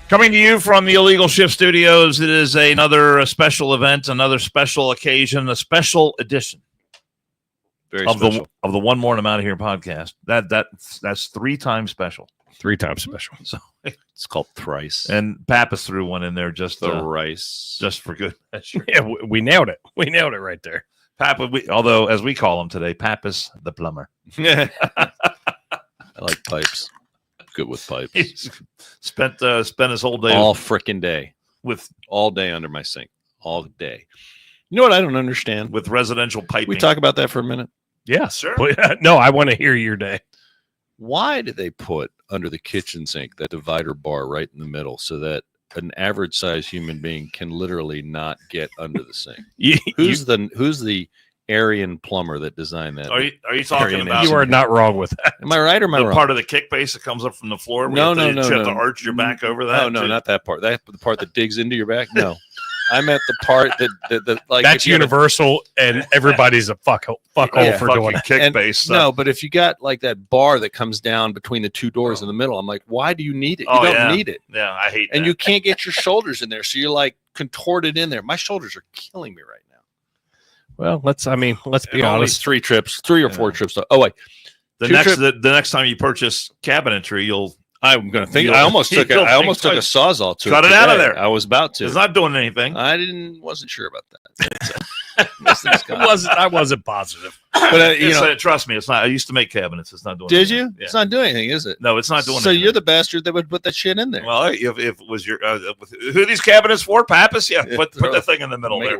Coming to you from the Illegal Shift Studios, it is another special event, another special occasion, a special edition of the One More and I'm Out of Here podcast. That's 3 times special. 3 times special. So it's called thrice. And Pappas threw one in there just thrice, just for good measure. Yeah, we nailed it. We nailed it right there. Papa, although as we call him today, Pappas the plumber. I like pipes. Good with pipes. He's spent his whole day all frickin' day with all day under my sink all day. You know what I don't understand with residential piping. We talk about that for a minute. Yeah, sure. No, I want to hear your day. Why did they put under the kitchen sink that divider bar right in the middle so that an average sized human being can literally not get under the sink? Who's the Aryan plumber that designed that? Are you talking about? You are not wrong with that. Am I right or am I wrong? Part of the kick base that comes up from the floor? No. You have to arch your back over that? No, not that part. That the part that digs into your back? No. I meant the part that like that's universal, and everybody's a fuckhole for doing kick base stuff. No, but if you got like that bar that comes down between the 2 doors in the middle, I'm like, why do you need it? You don't need it. Yeah, I hate that. And you can't get your shoulders in there, so you're like contorted in there. My shoulders are killing me right now. Well, let's be honest. 3 or 4 trips. Oh wait, the next time you purchase cabinetry, I'm gonna think. I almost took a sawzall to cut it out of there. I was about to. It's not doing anything. Wasn't sure about that. I wasn't positive. But trust me, it's not. I used to make cabinets. It's not doing. Did anything. you? Yeah. It's not doing anything, is it? No, it's not doing. So anything. You're the bastard that would put that shit in there. Well, if it was your who are these cabinets for? Pappas? Yeah, put the thing in the middle there.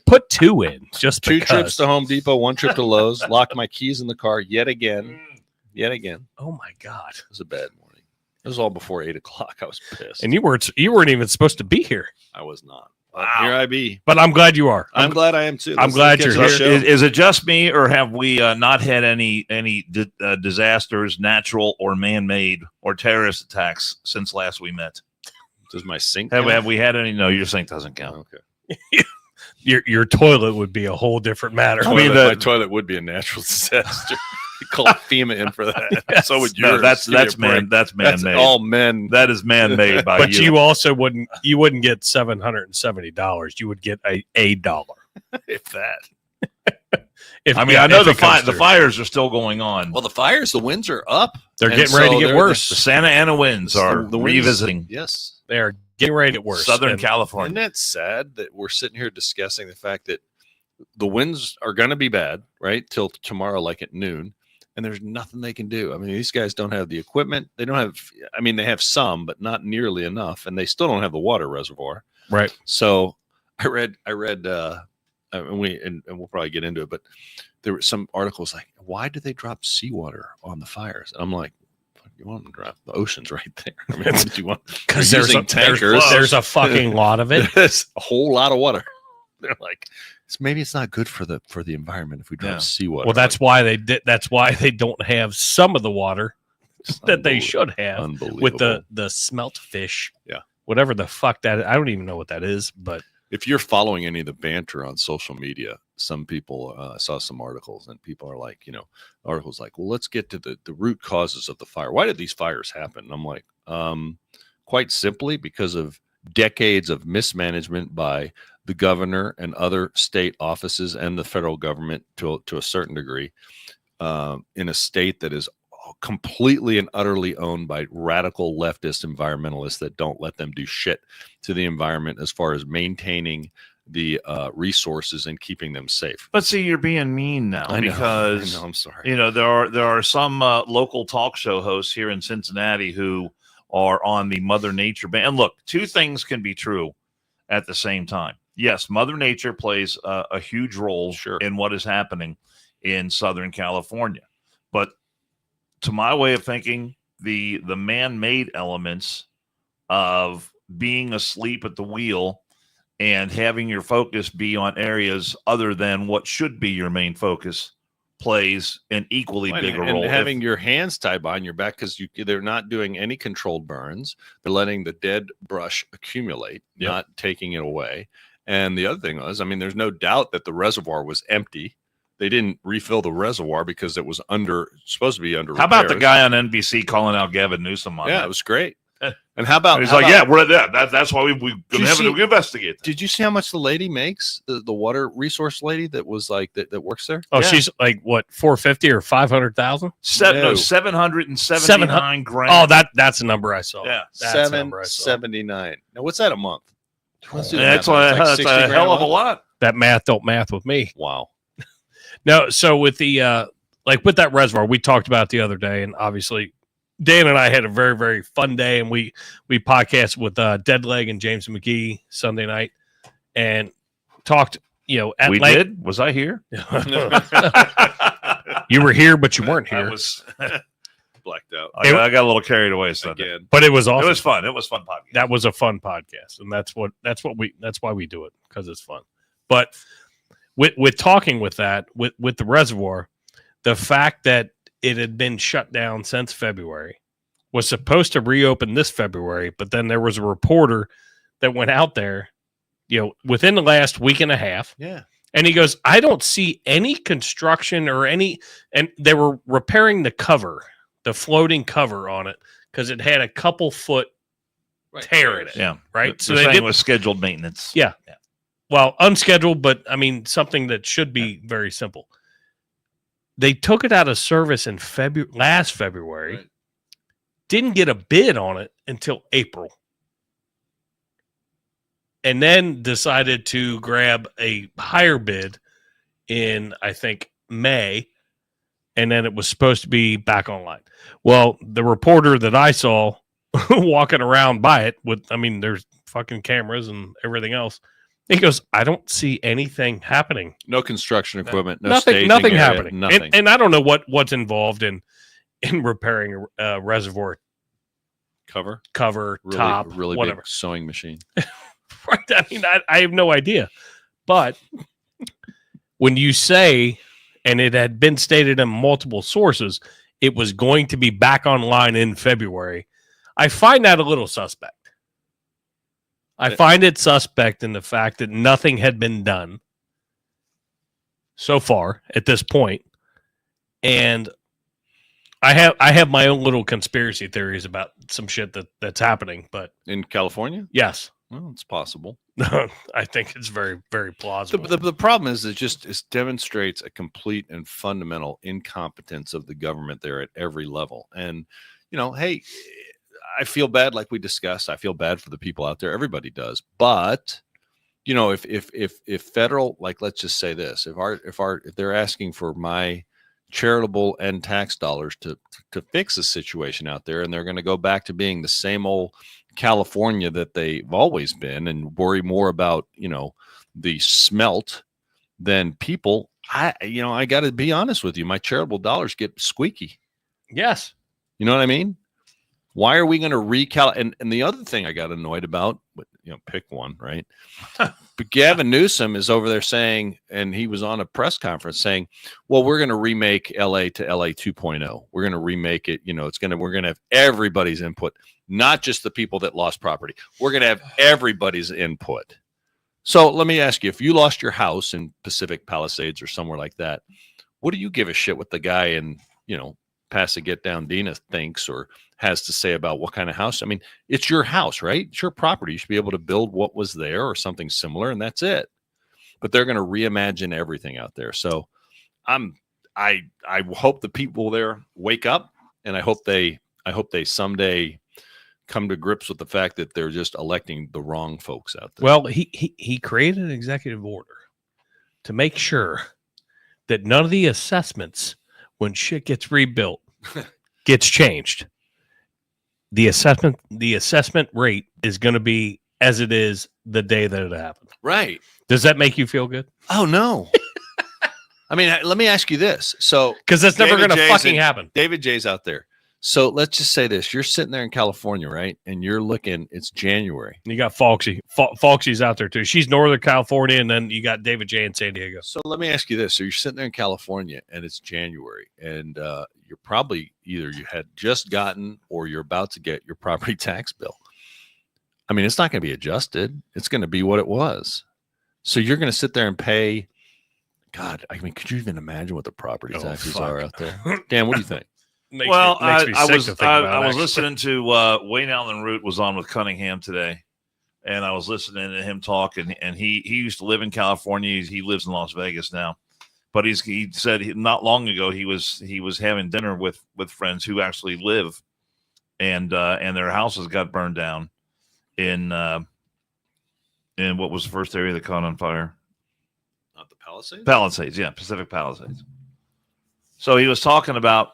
Put 2 in. Just 2 trips to Home Depot, 1 trip to Lowe's. Locked my keys in the car yet again. Oh my God, it was a bad morning. It was all before 8:00. I was pissed, and you weren't even supposed to be here. I was not. Wow. Here I be. But I'm glad you are. I'm glad I am too. I'm glad you're here. Is it just me, or have we not had any disasters, natural or man-made, or terrorist attacks since last we met? Does my sink have we had any? No, your sink doesn't count. Okay. Your toilet would be a whole different matter. My toilet would be a natural disaster. You call FEMA in for that. Yes. So would yours. No, that's man-made. That's all men. That is man-made by but you. You also wouldn't get $770. You would get a dollar, if that. I know the fires are still going on. Well, the winds are up. They're getting ready to get worse. The Santa Ana winds are revisiting. Yes, they are getting ready to get worse. Southern California. Isn't that sad that we're sitting here discussing the fact that the winds are going to be bad, right, till tomorrow, like at noon, and there's nothing they can do. I mean, these guys don't have the equipment. They don't have. I mean, they have some, but not nearly enough, and they still don't have the water reservoir. Right. So I read. And we'll probably get into it, but there were some articles like, why do they drop seawater on the fires? And I'm like, you want them to drop the ocean's right there. I mean, what do you want? Because there's a fucking lot of it. There's a whole lot of water. They're like, maybe it's not good for the environment if we drop seawater. Well, that's why they did. That's why they don't have some of the water that they should have with the smelt fish. Yeah, whatever the fuck that is. I don't even know what that is, but. If you're following any of the banter on social media, some people saw some articles and people are like, articles like, well, let's get to the root causes of the fire. Why did these fires happen? And I'm like, quite simply because of decades of mismanagement by the governor and other state offices and the federal government to a certain degree in a state that is completely and utterly owned by radical leftist environmentalists that don't let them do shit to the environment as far as maintaining the resources and keeping them safe. But see, you're being mean now because I know, I'm sorry. There are some local talk show hosts here in Cincinnati who are on the Mother Nature ban. And look, 2 things can be true at the same time. Yes, Mother Nature plays a huge role in what is happening in Southern California, but to my way of thinking, the man-made elements of being asleep at the wheel and having your focus be on areas other than what should be your main focus plays an equally bigger role. And having your hands tied behind your back because they're not doing any controlled burns. They're letting the dead brush accumulate, not taking it away. And the other thing was, there's no doubt that the reservoir was empty. They didn't refill the reservoir because it was supposed to be under. How about the guy on NBC calling out Gavin Newsom on that? Yeah, it was great. And how about? And he's yeah, we're at that. That's why we're going to have to investigate. Did you see how much the lady makes? The water resource lady that was like that works there. Oh, she's like what, 450 or 500,000? No, 779 grand. Oh, that's the number I saw. Yeah, 779. Now, what's that a month? That's a hell of a lot. That math don't math with me. Wow. No, so with the with that reservoir, we talked about the other day, and obviously Dan and I had a very, very fun day, and we podcasted with Deadleg and James McGee Sunday night, and talked. At we length. did. Was I here? You were here, but you weren't here. I was blacked out. I got a little carried away Sunday. But it was awesome. It was fun. It was fun podcast. That was a fun podcast, and that's why we do it, because it's fun. But with talking with the reservoir, the fact that it had been shut down since February, was supposed to reopen this February, but then there was a reporter that went out there, within the last week and a half. Yeah. And he goes, I don't see any construction or and they were repairing the cover, the floating cover on it, because it had a couple foot tear in it. Yeah. Right. So they was scheduled maintenance. Yeah. Well, unscheduled, but I mean, something that should be very simple. They took it out of service in last February, didn't get a bid on it until April, and then decided to grab a higher bid in, I think, May, and then it was supposed to be back online. Well, the reporter that I saw walking around by it there's fucking cameras and everything else. He goes, I don't see anything happening. No construction equipment. Nothing area, happening. Nothing. And I don't know what's involved in repairing a reservoir cover, really, top, really whatever. Big sewing machine. Right. I mean, I have no idea. But when you say, and it had been stated in multiple sources, it was going to be back online in February, I find that a little suspect. I find it suspect in the fact that nothing had been done so far at this point. And I have my own little conspiracy theories about some shit that's happening, but in California? Yes. Well, it's possible. I think it's very, very plausible. The problem is it demonstrates a complete and fundamental incompetence of the government there at every level. And, hey, I feel bad, like we discussed. I feel bad for the people out there. Everybody does. But, if federal, like, let's just say this, if they're asking for my charitable and tax dollars to fix a situation out there, and they're going to go back to being the same old California that they've always been and worry more about, the smelt than people, I got to be honest with you. My charitable dollars get squeaky. Yes. You know what I mean? Why are we going to recalculate? And the other thing I got annoyed about, pick one, right? But Gavin Newsom is over there saying, and he was on a press conference saying, well, we're going to remake LA to LA 2.0. We're going to remake it. We're going to have everybody's input, not just the people that lost property. We're going to have everybody's input. So let me ask you, if you lost your house in Pacific Palisades or somewhere like that, what do you give a shit what the guy in, Pasadena thinks or has to say about what kind of house? I mean, it's your house, right? It's your property. You should be able to build what was there or something similar, and that's it. But they're going to reimagine everything out there. So I hope the people there wake up, and I hope they someday come to grips with the fact that they're just electing the wrong folks out there. Well, he created an executive order to make sure that none of the assessments, when shit gets rebuilt, gets changed. The assessment rate is going to be as it is the day that it happened. Right. Does that make you feel good? Oh, no. I mean, let me ask you this. So, because that's never going to fucking happen. David J's out there. So let's just say this. You're sitting there in California, right? And you're looking, it's January. You got Foxy. Foxy's out there too. She's Northern California, and then you got David J in San Diego. So let me ask you this. So you're sitting there in California, and it's January, and you're probably either you had just gotten or you're about to get your property tax bill. I mean, it's not going to be adjusted. It's going to be what it was. So you're going to sit there and pay. God, I mean, could you even imagine what the property taxes are out there? Dan, what do you think? Well, makes me I sick was to think about I it, was actually. listening to Wayne Allen Root was on with Cunningham today, and I was listening to him talk, and he used to live in California. He lives in Las Vegas now, but he said not long ago he was having dinner with friends who actually live, and their houses got burned down in what was the first area that caught on fire? Not the Palisades? Palisades, yeah, Pacific Palisades. So he was talking about.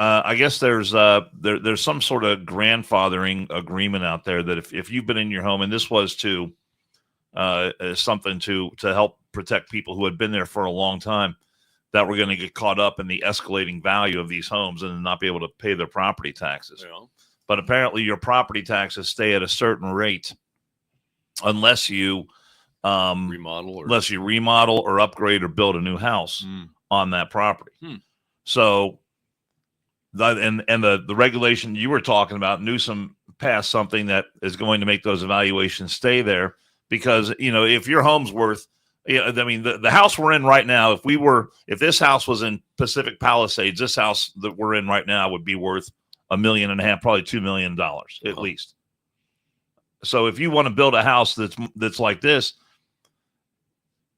I guess there's some sort of grandfathering agreement out there that if you've been in your home, and this was to something to help protect people who had been there for a long time, that were going to get caught up in the escalating value of these homes and not be able to pay their property taxes. Yeah. But apparently, your property taxes stay at a certain rate unless you remodel or upgrade or build a new house on that property. So. The regulation you were talking about, Newsom passed something that is going to make those evaluations stay there because, if your home's worth, I mean, the house we're in right now, if this house was in Pacific Palisades, this house that we're in right now would be worth $1.5 million, probably $2 million at least. So if you want to build a house that's like this,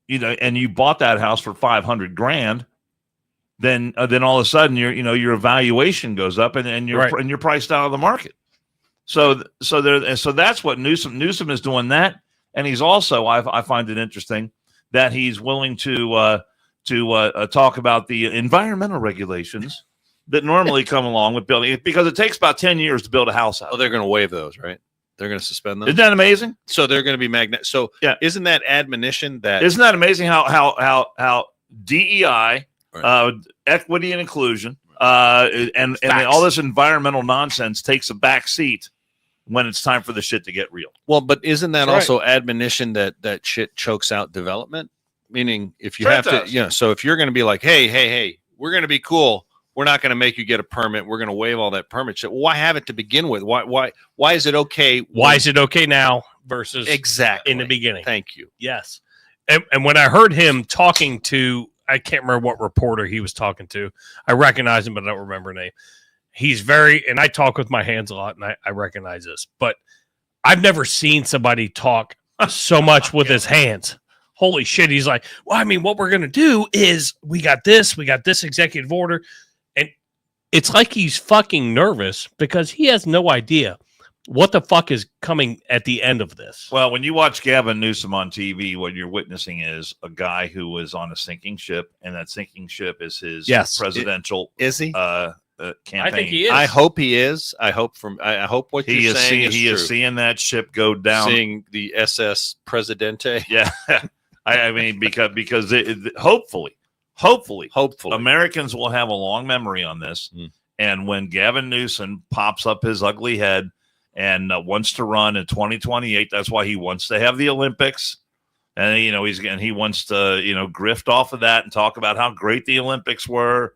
and you bought that house for $500,000, then all of a sudden your evaluation goes up and you're priced out of the market. So that's what Newsom is doing that, and he's also I find it interesting that he's willing to talk about the environmental regulations that normally come along with building it, because it takes about 10 years to build a house out. Oh, they're going to waive those, right? They're going to suspend those. Isn't that amazing? So they're going to be magnet. So yeah, isn't that admonition that? Isn't that amazing how DEI, right. Equity and inclusion, and all this environmental nonsense takes a back seat when it's time for the shit to get real. Well, but isn't that That's also admonition that shit chokes out development? Meaning, if you Sure have to, so if you're going to be like, hey, we're going to be cool, we're not going to make you get a permit, we're going to waive all that permit shit. Well, why have it to begin with? Why is it okay? Why is it okay now versus exactly in the beginning? Thank you. Yes, and when I heard him talking to, I can't remember what reporter he was talking to. I recognize him, but I don't remember her name. He's and I talk with my hands a lot, and I recognize this, but I've never seen somebody talk so much with his hands. Holy shit. He's like, well, I mean, what we're going to do is we got this executive order. And it's like he's fucking nervous because he has no idea what the fuck is coming at the end of this. Well, when you watch Gavin Newsom on TV, what you're witnessing is a guy who was on a sinking ship, and that sinking ship is his presidential is he? Campaign. I think he is. I hope he is. I hope what he you're is saying is he true. is seeing that ship go down. Seeing the SS Presidente. Yeah. I mean, because hopefully, Americans will have a long memory on this. And when Gavin Newsom pops up his ugly head and wants to run in 2028, that's why he wants to have the Olympics. And, he wants to, grift off of that and talk about how great the Olympics were.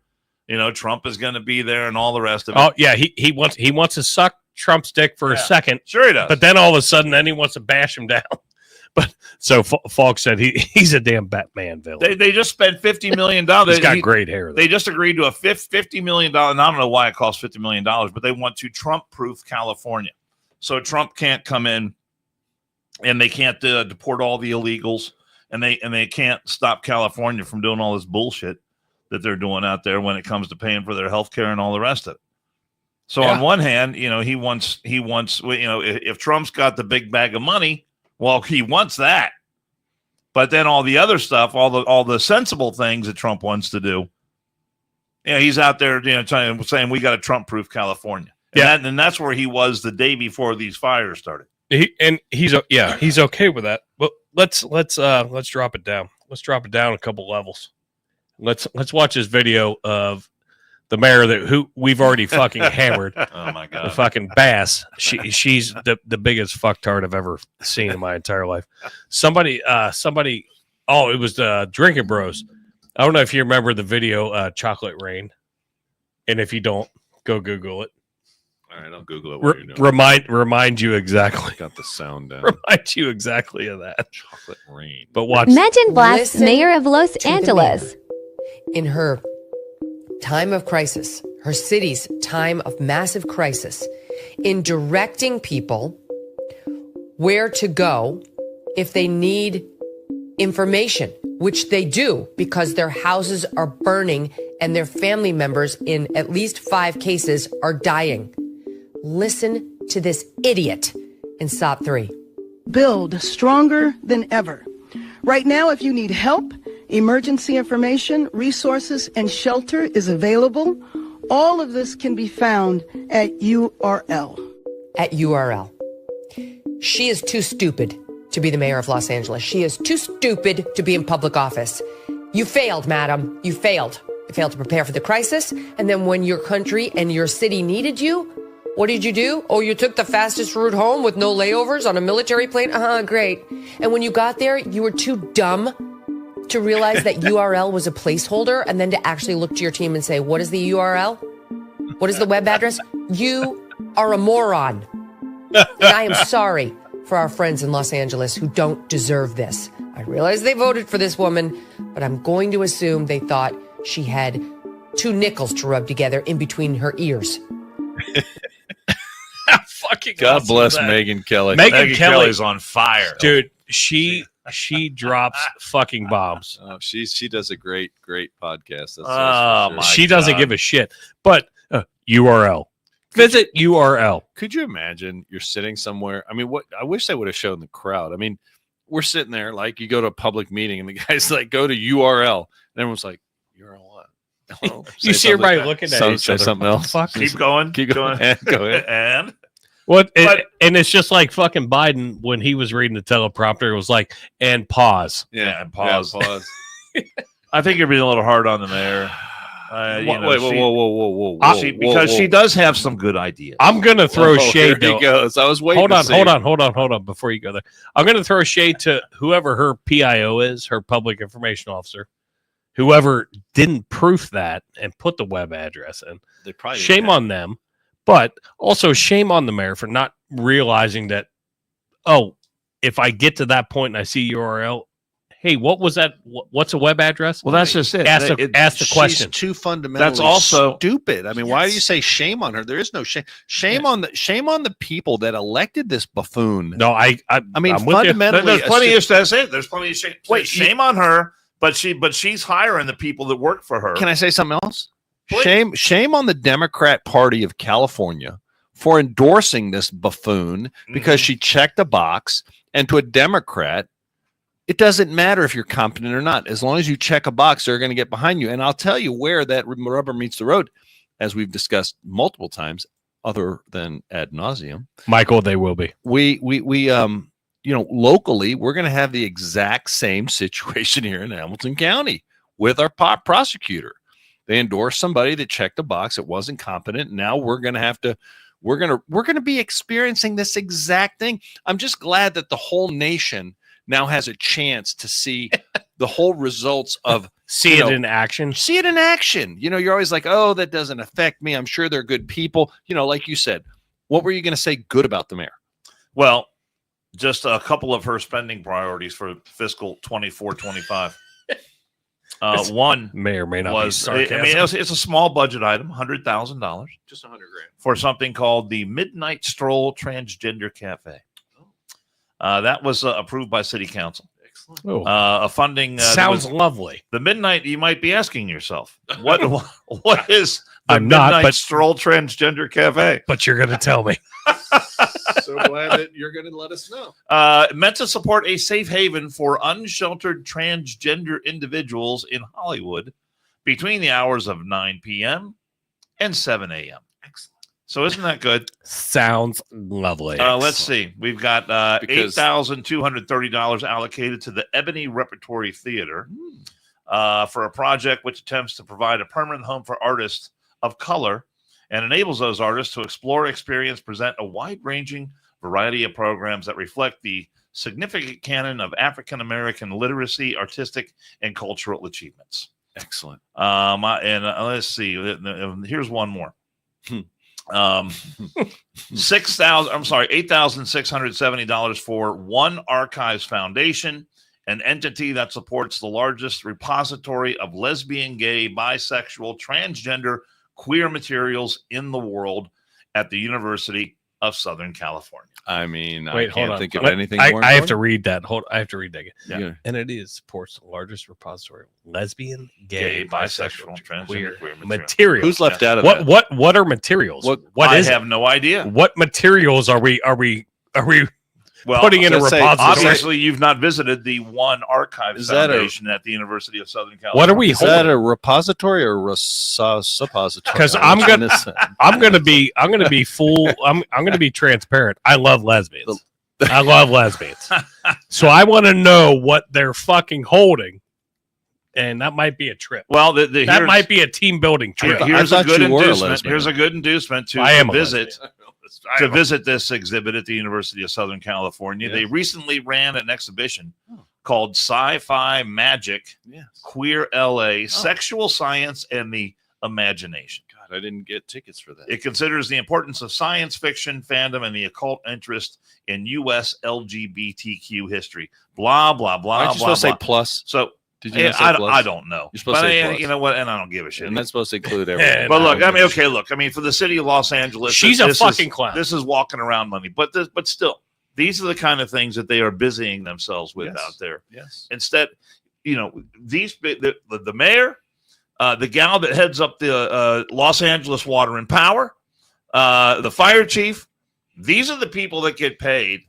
Trump is going to be there and all the rest of it. Oh, yeah. He wants to suck Trump's dick for a second. Sure he does. But then all of a sudden, then he wants to bash him down. But so Falk said he's a damn Batman villain. They just spent $50 million. He's got great hair, though. They just agreed to a $50 million. And I don't know why it costs $50 million, but they want to Trump-proof California. So Trump can't come in, and they can't deport all the illegals, and they can't stop California from doing all this bullshit that they're doing out there when it comes to paying for their health care and all the rest of it. So on one hand, he wants, if Trump's got the big bag of money, well, he wants that. But then all the other stuff, all the sensible things that Trump wants to do, he's out there, saying we got to Trump-proof California. And that's where he was the day before these fires started. He's okay with that. But let's drop it down. Let's drop it down a couple levels. Let's watch this video of the mayor who we've already fucking hammered. Oh my god, the fucking Bass. She's the biggest fucktard I've ever seen in my entire life. Somebody. Oh, it was the Drinking Bros. I don't know if you remember the video, Chocolate Rain, and if you don't, go Google it. All right, I'll Google it. While you're doing remind you exactly. Got the sound down. Remind you exactly of that. Chocolate Rain. But watch. Megan Black's mayor of Los Angeles. In her time of crisis, her city's time of massive crisis in directing people where to go if they need information, which they do because their houses are burning and their family members, in at least 5 cases, are dying. Listen to this idiot in SOP 3. Build stronger than ever. Right now, if you need help, emergency information, resources, and shelter is available. All of this can be found at URL. At URL. She is too stupid to be the mayor of Los Angeles. She is too stupid to be in public office. You failed, madam. You failed. You failed to prepare for the crisis. And then when your country and your city needed you, what did you do? Oh, you took the fastest route home with no layovers on a military plane? Great. And when you got there, you were too dumb to realize that URL was a placeholder and then to actually look to your team and say, what is the URL? What is the web address? You are a moron. And I am sorry for our friends in Los Angeles who don't deserve this. I realize they voted for this woman, but I'm going to assume they thought she had 2 nickels to rub together in between her ears. Fucking God awesome bless that. Megyn Kelly. Megyn Kelly's on fire. Dude, she drops fucking bombs. She does a great podcast. That's Oh, for my She doesn't God. give a shit. But URL. Visit URL. Could you imagine you're sitting somewhere? I mean, what I wish they would have shown the crowd. I mean, we're sitting there like you go to a public meeting and the guy's like, go to URL. And everyone's like, URL what? Oh, You see everybody looking at each say other. something else. Fuck. Keep going. Keep going. Go ahead. And What? But- And it's just like fucking Biden when he was reading the teleprompter. It was like, and pause. Yeah, and pause. Yeah, pause. I think you're being a little hard on the mayor. Because she does have some good ideas. I'm gonna throw shade. There he though. goes. I was waiting. Hold to on. Before you go there, I'm gonna throw shade to whoever her PIO is, her public information officer, whoever didn't proof that and put the web address in. They probably Shame on them, but also shame on the mayor for not realizing that. Oh, if I get to that point and I see URL, hey, what was that? What's a web address? Well, that's just it. Ask the question. She's too fundamentally That's also- stupid. I mean, why do you say shame on her? There is no shame. Shame on the people that elected this buffoon. No, I mean, I'm with you. fundamentally, There's plenty of that's it. There's plenty of shame. Wait, shame on her, but she's hiring the people that work for her. Can I say something else? Please. Shame on the Democrat Party of California for endorsing this buffoon because she checked a box. And to a Democrat, it doesn't matter if you're competent or not. As long as you check a box, they're going to get behind you. And I'll tell you where that rubber meets the road, as we've discussed multiple times, other than ad nauseum. Michael, they will be. We locally, we're going to have the exact same situation here in Hamilton County with our prosecutor. They endorsed somebody that checked a box. It wasn't competent. Now we're going to be experiencing this exact thing. I'm just glad that the whole nation now has a chance to see the whole results of See it in action. See it in action. You're always like, oh, that doesn't affect me. I'm sure they're good people. Like you said, what were you going to say good about the mayor? Well, just a couple of her spending priorities for fiscal 24-25. One May or may not was, be sarcasm. I mean, it's a small budget item, $100,000 Just $100,000 for something called the Midnight Stroll Transgender Cafe. That was approved by City Council. Excellent. Oh, A funding sounds lovely. the midnight. You might be asking yourself, what is the I'm not, Midnight but- Stroll Transgender Cafe? But you're going to tell me. So glad that you're going to let us know. Meant to support a safe haven for unsheltered transgender individuals in Hollywood between the hours of 9 p.m. and 7 a.m. Excellent. So isn't that good? Sounds lovely. Let's see. We've got Because- $8,230 allocated to the Ebony Repertory Theater for a project which attempts to provide a permanent home for artists of color and enables those artists to explore, experience, present a wide-ranging variety of programs that reflect the significant canon of African-American literacy, artistic, and cultural achievements. Excellent. Let's see. Here's one more. $8,670 for One Archives Foundation, an entity that supports the largest repository of lesbian, gay, bisexual, transgender, queer materials in the world at the University of Southern California. I mean, Wait, I hold can't on. think of anything more I have to important. read that. I have to read that again. Yeah. And it is supports the largest repository of lesbian, Gay, gay, bisexual, transgender, queer queer material. materials. Who's left out of that? What are materials? What I is have it? no idea. What materials are we Well, putting in a let's say, repository? obviously, you've not visited the One Archive Is that a- Foundation at the University of Southern California. What are we Is that holding? a repository or a suppository? 'Cause I'm gonna be full. I'm gonna be transparent. I love lesbians. I love lesbians. So I want to know what they're fucking holding, and that might be a trip. Well, That might be a team building trip. here's a thought good you were a inducement. lesbian. Here's a good inducement I am to a visit lesbian. to visit this exhibit at the University of Southern California. Yes. They recently ran an exhibition called Sci-Fi Magic, Yes. Queer LA, Sexual Science and the Imagination. God, I didn't get tickets for that. It considers the importance of science fiction fandom and the occult interest in U.S. LGBTQ history. Blah, blah, blah, Aren't you blah, supposed to blah. say plus? So Did you not say I plus? don't know. You're supposed to But say plus. you know what? And I don't give a shit. And that's supposed to include everything. But look, I mean, okay, look, I mean, for the city of Los Angeles, She's this a is- fucking clown. This is walking around money, but still, these are the kind of things that they are busying themselves with Yes. out there. Yes. Instead, the mayor, the gal that heads up the Los Angeles Water and Power, the fire chief, these are the people that get paid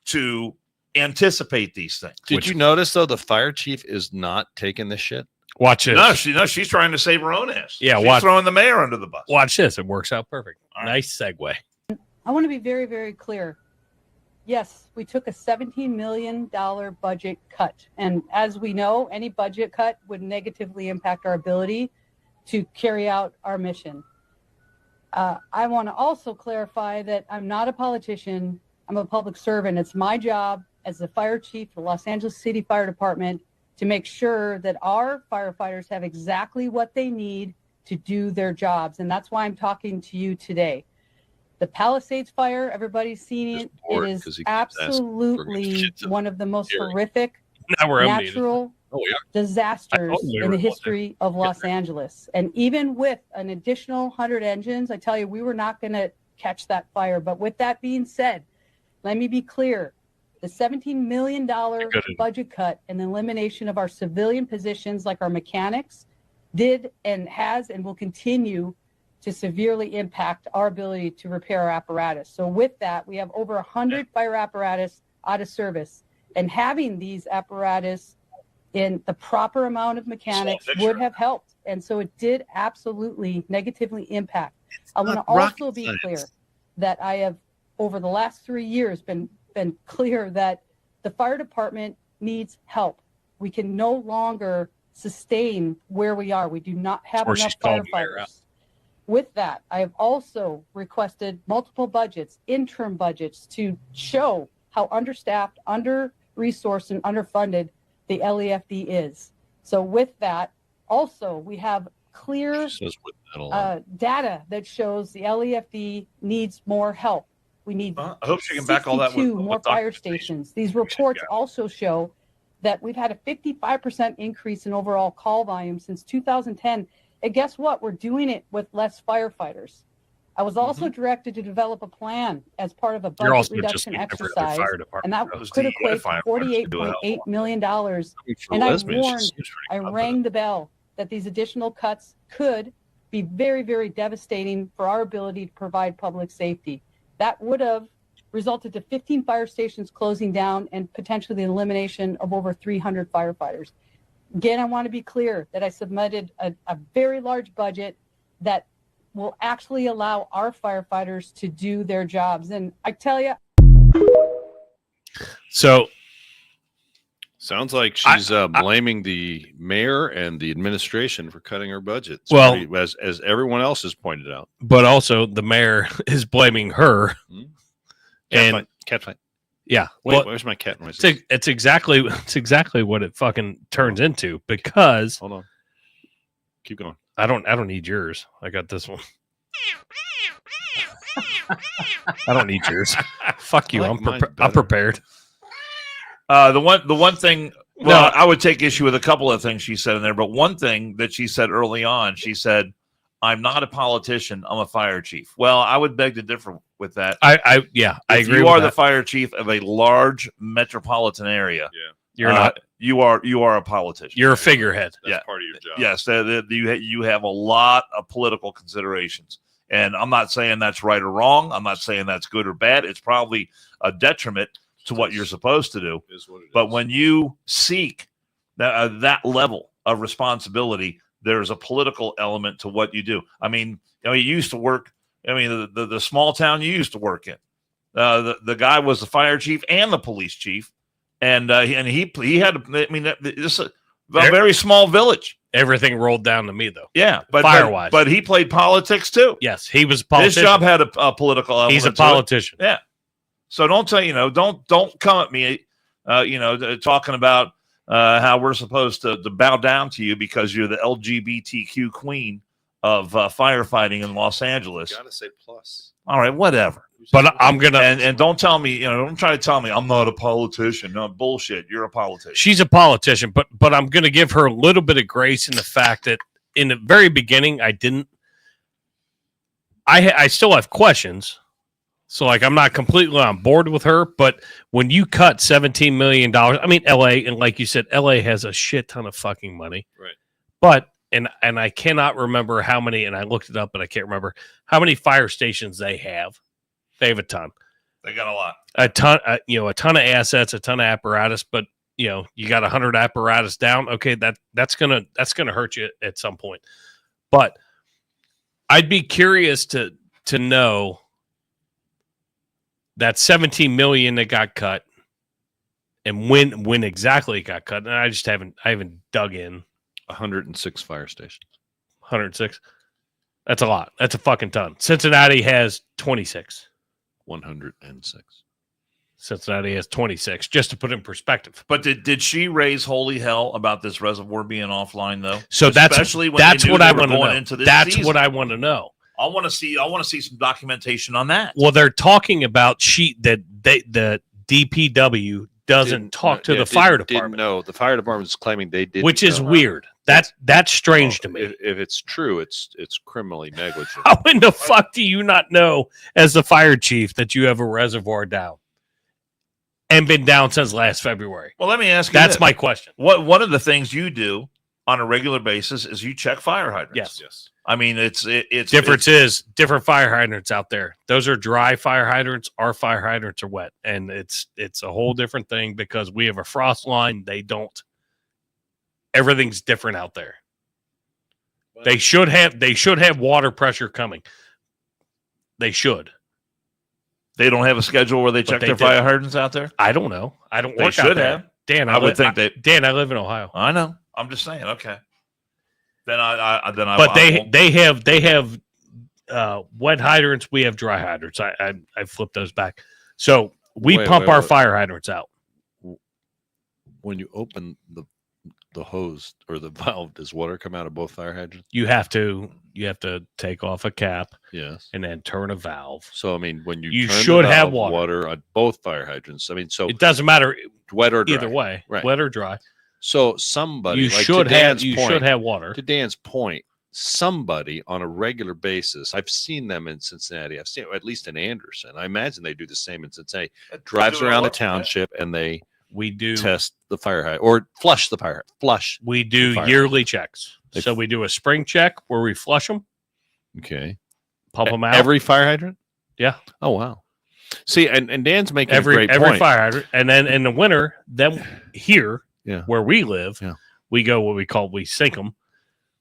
to anticipate these things. Did you notice though the fire chief is not taking this shit? Watch this. No, she's trying to save her own ass. Yeah, she's watch- throwing the mayor under the bus. Watch this. It works out perfect. All right. Nice segue. I want to be very, very clear. Yes, we took a $17 million budget cut. And as we know, any budget cut would negatively impact our ability to carry out our mission. I want to also clarify that I'm not a politician. I'm a public servant. It's my job as the fire chief for Los Angeles City Fire Department to make sure that our firefighters have exactly what they need to do their jobs. And that's why I'm talking to you today. The Palisades fire, everybody's seen it. bored It 'cause is he keeps asking for absolutely shit to one of the most hearing. horrific Now we're unmuted. natural Oh, we are. disasters I totally in the remember history of Los Angeles. And even with an additional 100 engines, I tell you, we were not going to catch that fire. But with that being said, let me be clear. The $17 million budget cut and the elimination of our civilian positions like our mechanics did and has and will continue to severely impact our ability to repair our apparatus. So with that, we have over 100 fire apparatus out of service. And having these apparatus in the proper amount of mechanics would have helped. And so it did absolutely negatively impact. I want to also be clear that I have, over the last 3 years, been clear that the fire department needs help. We can no longer sustain where we are. We do not have Or enough she's called mayor out. firefighters. With that, I have also requested multiple budgets, interim budgets, to show how understaffed, under-resourced, and underfunded the LEFD is. So with that, also, we have clear Says with that a lot. data that shows the LEFD needs more help. We need I hope she can back all that with 62 more fire documentation. stations. These reports also show that we've had a 55% increase in overall call volume since 2010. And guess what? We're doing it with less firefighters. I was also directed to develop a plan as part of a You're budget also just reduction looking for the exercise, fire and department. that Those could DUI equate to firefighters do a hell of a $48.8 lot. million. For And I lesbians, warned, just seems I pretty rang the bell that these additional cuts could be very, very devastating for our ability to provide public safety. That would have resulted to 15 fire stations closing down and potentially the elimination of over 300 firefighters. Again, I want to be clear that I submitted a very large budget that will actually allow our firefighters to do their jobs. And I tell you, So Sounds like she's blaming the mayor and the administration for cutting her budget. Well- as everyone else has pointed out. but also the mayor is blaming her. And Cat fight. yeah, Wait, well, where's my cat noise? it's exactly what it fucking turns into, because Hold on. Keep going. I don't need yours. I got this one. I don't need yours. Fuck you. I like I'm mine I'm better. prepared. The one thing. Well, No. I would take issue with a couple of things she said in there, but one thing that she said early on, she said, I'm not a politician. I'm a fire chief. Well, I would beg to differ with that. I agree. You are with the that. fire chief of a large metropolitan area. Yeah. You're not. You are a politician. You're a figurehead. That's part of your job. Yes, you have a lot of political considerations. And I'm not saying that's right or wrong. I'm not saying that's good or bad. It's probably a detriment to what you're supposed to do. Is what it But is. when you seek that level of responsibility, there's a political element to what you do. I mean, you used to work. I mean, the small town you used to work in, the guy was the fire chief and the police chief, and he had. I mean, this is a very small village. Everything rolled down to me, though. Yeah, Fire-wise. but he played politics too. Yes, he was a His politician. job had a political element. He's a to it. politician. Yeah. So don't come at me, talking about how we're supposed to bow down to you because you're the LGBTQ queen of firefighting in Los Angeles. You gotta say plus. All right, whatever. But I'm gonna. And don't tell me, don't try to tell me I'm not a politician. No bullshit. You're a politician. She's a politician, but I'm going to give her a little bit of grace in the fact that in the very beginning, I still have questions. So like, I'm not completely on board with her, but when you cut $17 million, I mean, LA, and like you said, LA has a shit ton of fucking money. Right. But, and I cannot remember how many, and I looked it up, but I can't remember how many fire stations they have. They have a ton. They got a lot. A ton of assets, a ton of apparatus, but you got 100 apparatus down. Okay, that's gonna hurt you at some point. But I'd be curious to know that 17 million that got cut and when exactly it got cut. And I haven't dug in. 106 fire stations. 106. That's a lot. That's a fucking ton. Cincinnati has 26. 106. Cincinnati has 26, just to put in perspective. But did she raise holy hell about this reservoir being offline though? So that's what I want to know. That's what I want to know. I want to see some documentation on that. Well, they're talking about the DPW doesn't talk to the fire department. No, the fire department's claiming they did, which is weird. That's strange to me. If it's true, it's criminally negligent. How in the fuck do you not know, as the fire chief, that you have a reservoir down and been down since last February? Well, let me ask you. That's my question. One of the things you do on a regular basis is you check fire hydrants. Yes. I mean, it's different fire hydrants out there. Those are dry fire hydrants. Our fire hydrants are wet, and it's a whole different thing because we have a frost line. They don't. Everything's different out there. They should have water pressure coming. They should. They don't have a schedule where they check their fire hydrants out there? I don't know. I don't work They out should there. have. Dan, I would think that. Dan, I live in Ohio. I know. I'm just saying. Okay. Then But they have wet hydrants. We have dry hydrants. I flipped those back. So we pump our fire hydrants out. When you open the hose or the valve, does water come out of both fire hydrants? You have to take off a cap. Yes. And then turn a valve. So I mean, when you turn should the have valve, water on both fire hydrants. I mean, so it doesn't matter wet or dry. either way, right? Wet or dry. So somebody should have water. To Dan's point, somebody on a regular basis. I've seen them in Cincinnati. I've seen at least in Anderson. I imagine they do the same in Cincinnati. Drives around the township and we do test the fire hydrant or flush the fire. Flush. We do yearly checks. So we do a spring check where we flush them. Okay. Pump them out. Every fire hydrant? Yeah. Oh wow. See, and Dan's making a great every point. fire hydrant, and then in the winter, then here, where we live, we go we sink them.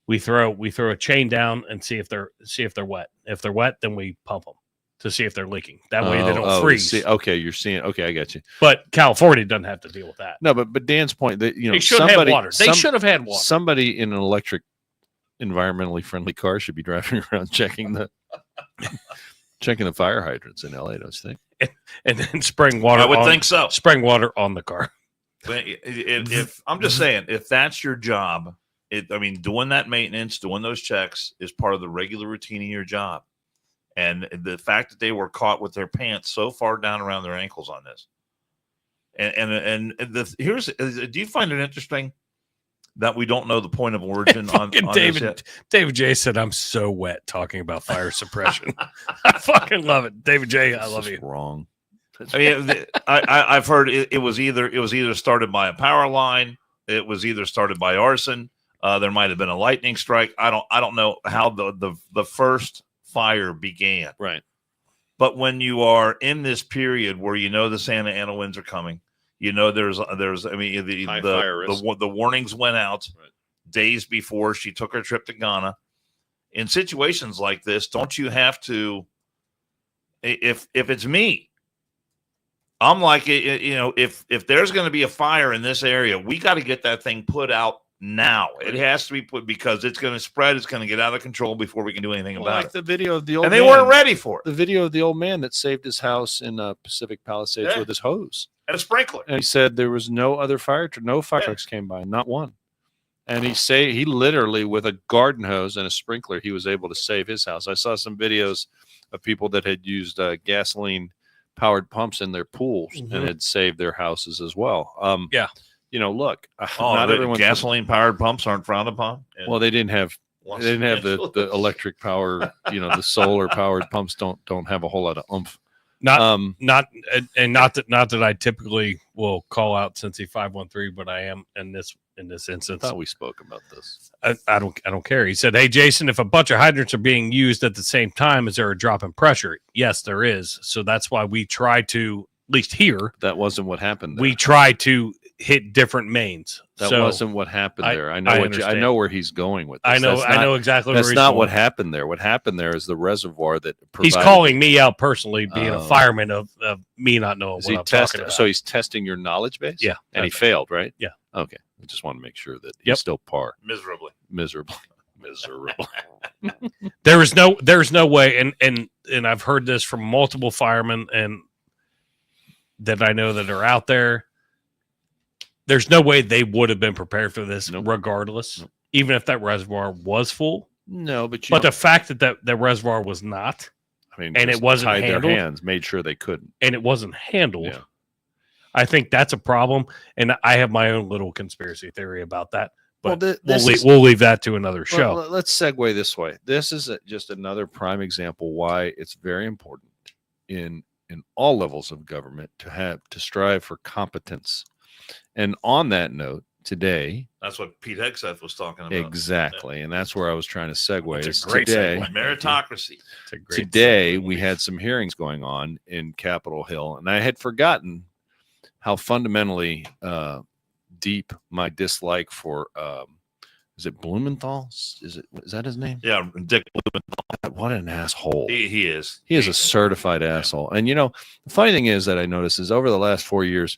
We throw a chain down and see if they're wet. If they're wet, then we pump them to see if they're leaking. That way they don't freeze. Okay, you're seeing. Okay, I got you. But California doesn't have to deal with that. No, but Dan's point that they should have water. They should have had water. Somebody in an electric, environmentally friendly car should be driving around checking the fire hydrants in LA. Don't you think? And then spraying water. I would think so. Spraying water on the car. If I'm just saying, if that's your job, doing that maintenance, doing those checks is part of the regular routine of your job. And the fact that they were caught with their pants so far down around their ankles on this, do you find it interesting that we don't know the point of origin on David J said, "I'm so wet talking about fire suppression." I fucking love it, David J. I love you. Wrong. I mean, I've heard it was either started by a power line, it was either started by arson. There might have been a lightning strike. I don't know how the first fire began. Right. But when you are in this period where you know the Santa Ana winds are coming, you know there's I mean the warnings went out days before she took her trip to Ghana. In situations like this, don't you have to? If it's me, I'm like, if there's going to be a fire in this area, we got to get that thing put out now. It has to be put because it's going to spread. It's going to get out of control before we can do anything about it. The video of the old and they weren't ready for it. The video of the old man that saved his house in Pacific Palisades with his hose and a sprinkler. And he said there was no other fire trucks came by, not one. And he literally, with a garden hose and a sprinkler, he was able to save his house. I saw some videos of people that had used gasoline powered pumps in their pools and had saved their houses as well. Look, not everyone gasoline powered pumps aren't frowned upon. Well, they didn't have the electric power. The solar powered pumps don't have a whole lot of oomph. Not that I typically will call out Cincy 513, but I am in this instance. I thought we spoke about this. I don't care. He said, "Hey Jason, if a bunch of hydrants are being used at the same time, is there a drop in pressure?" Yes, there is. So that's why we try to, at least here. That wasn't what happened there. We try to hit different mains. That wasn't what happened there. I know where he's going with this. I know exactly. That's not what happened there. What happened there is the reservoir that he's calling me out personally, being a fireman of me not knowing what I'm talking about. So he's testing your knowledge base. Yeah, and he failed, right? Yeah. Okay. I just want to make sure that he's still par. Miserably. There's no way, and I've heard this from multiple firemen and that I know that are out there. There's no way they would have been prepared for this, regardless, even if that reservoir was full. No, but the fact that the reservoir was not, and it wasn't tied handled, their hands, made sure they couldn't, and it wasn't handled. Yeah. I think that's a problem, and I have my own little conspiracy theory about that. But we'll leave that to another show. Well, let's segue this way. This is just another prime example why it's very important in all levels of government to strive for competence. And on that note, today, that's what Pete Hegseth was talking about. Exactly, and that's where I was trying to segue. It's a great segue. Meritocracy. Today we had some hearings going on in Capitol Hill, and I had forgotten how fundamentally deep my dislike for is it Blumenthal? Is that his name? Yeah, Dick Blumenthal. What an asshole. He is. He is a certified asshole. And the funny thing is that I noticed is over the last 4 years,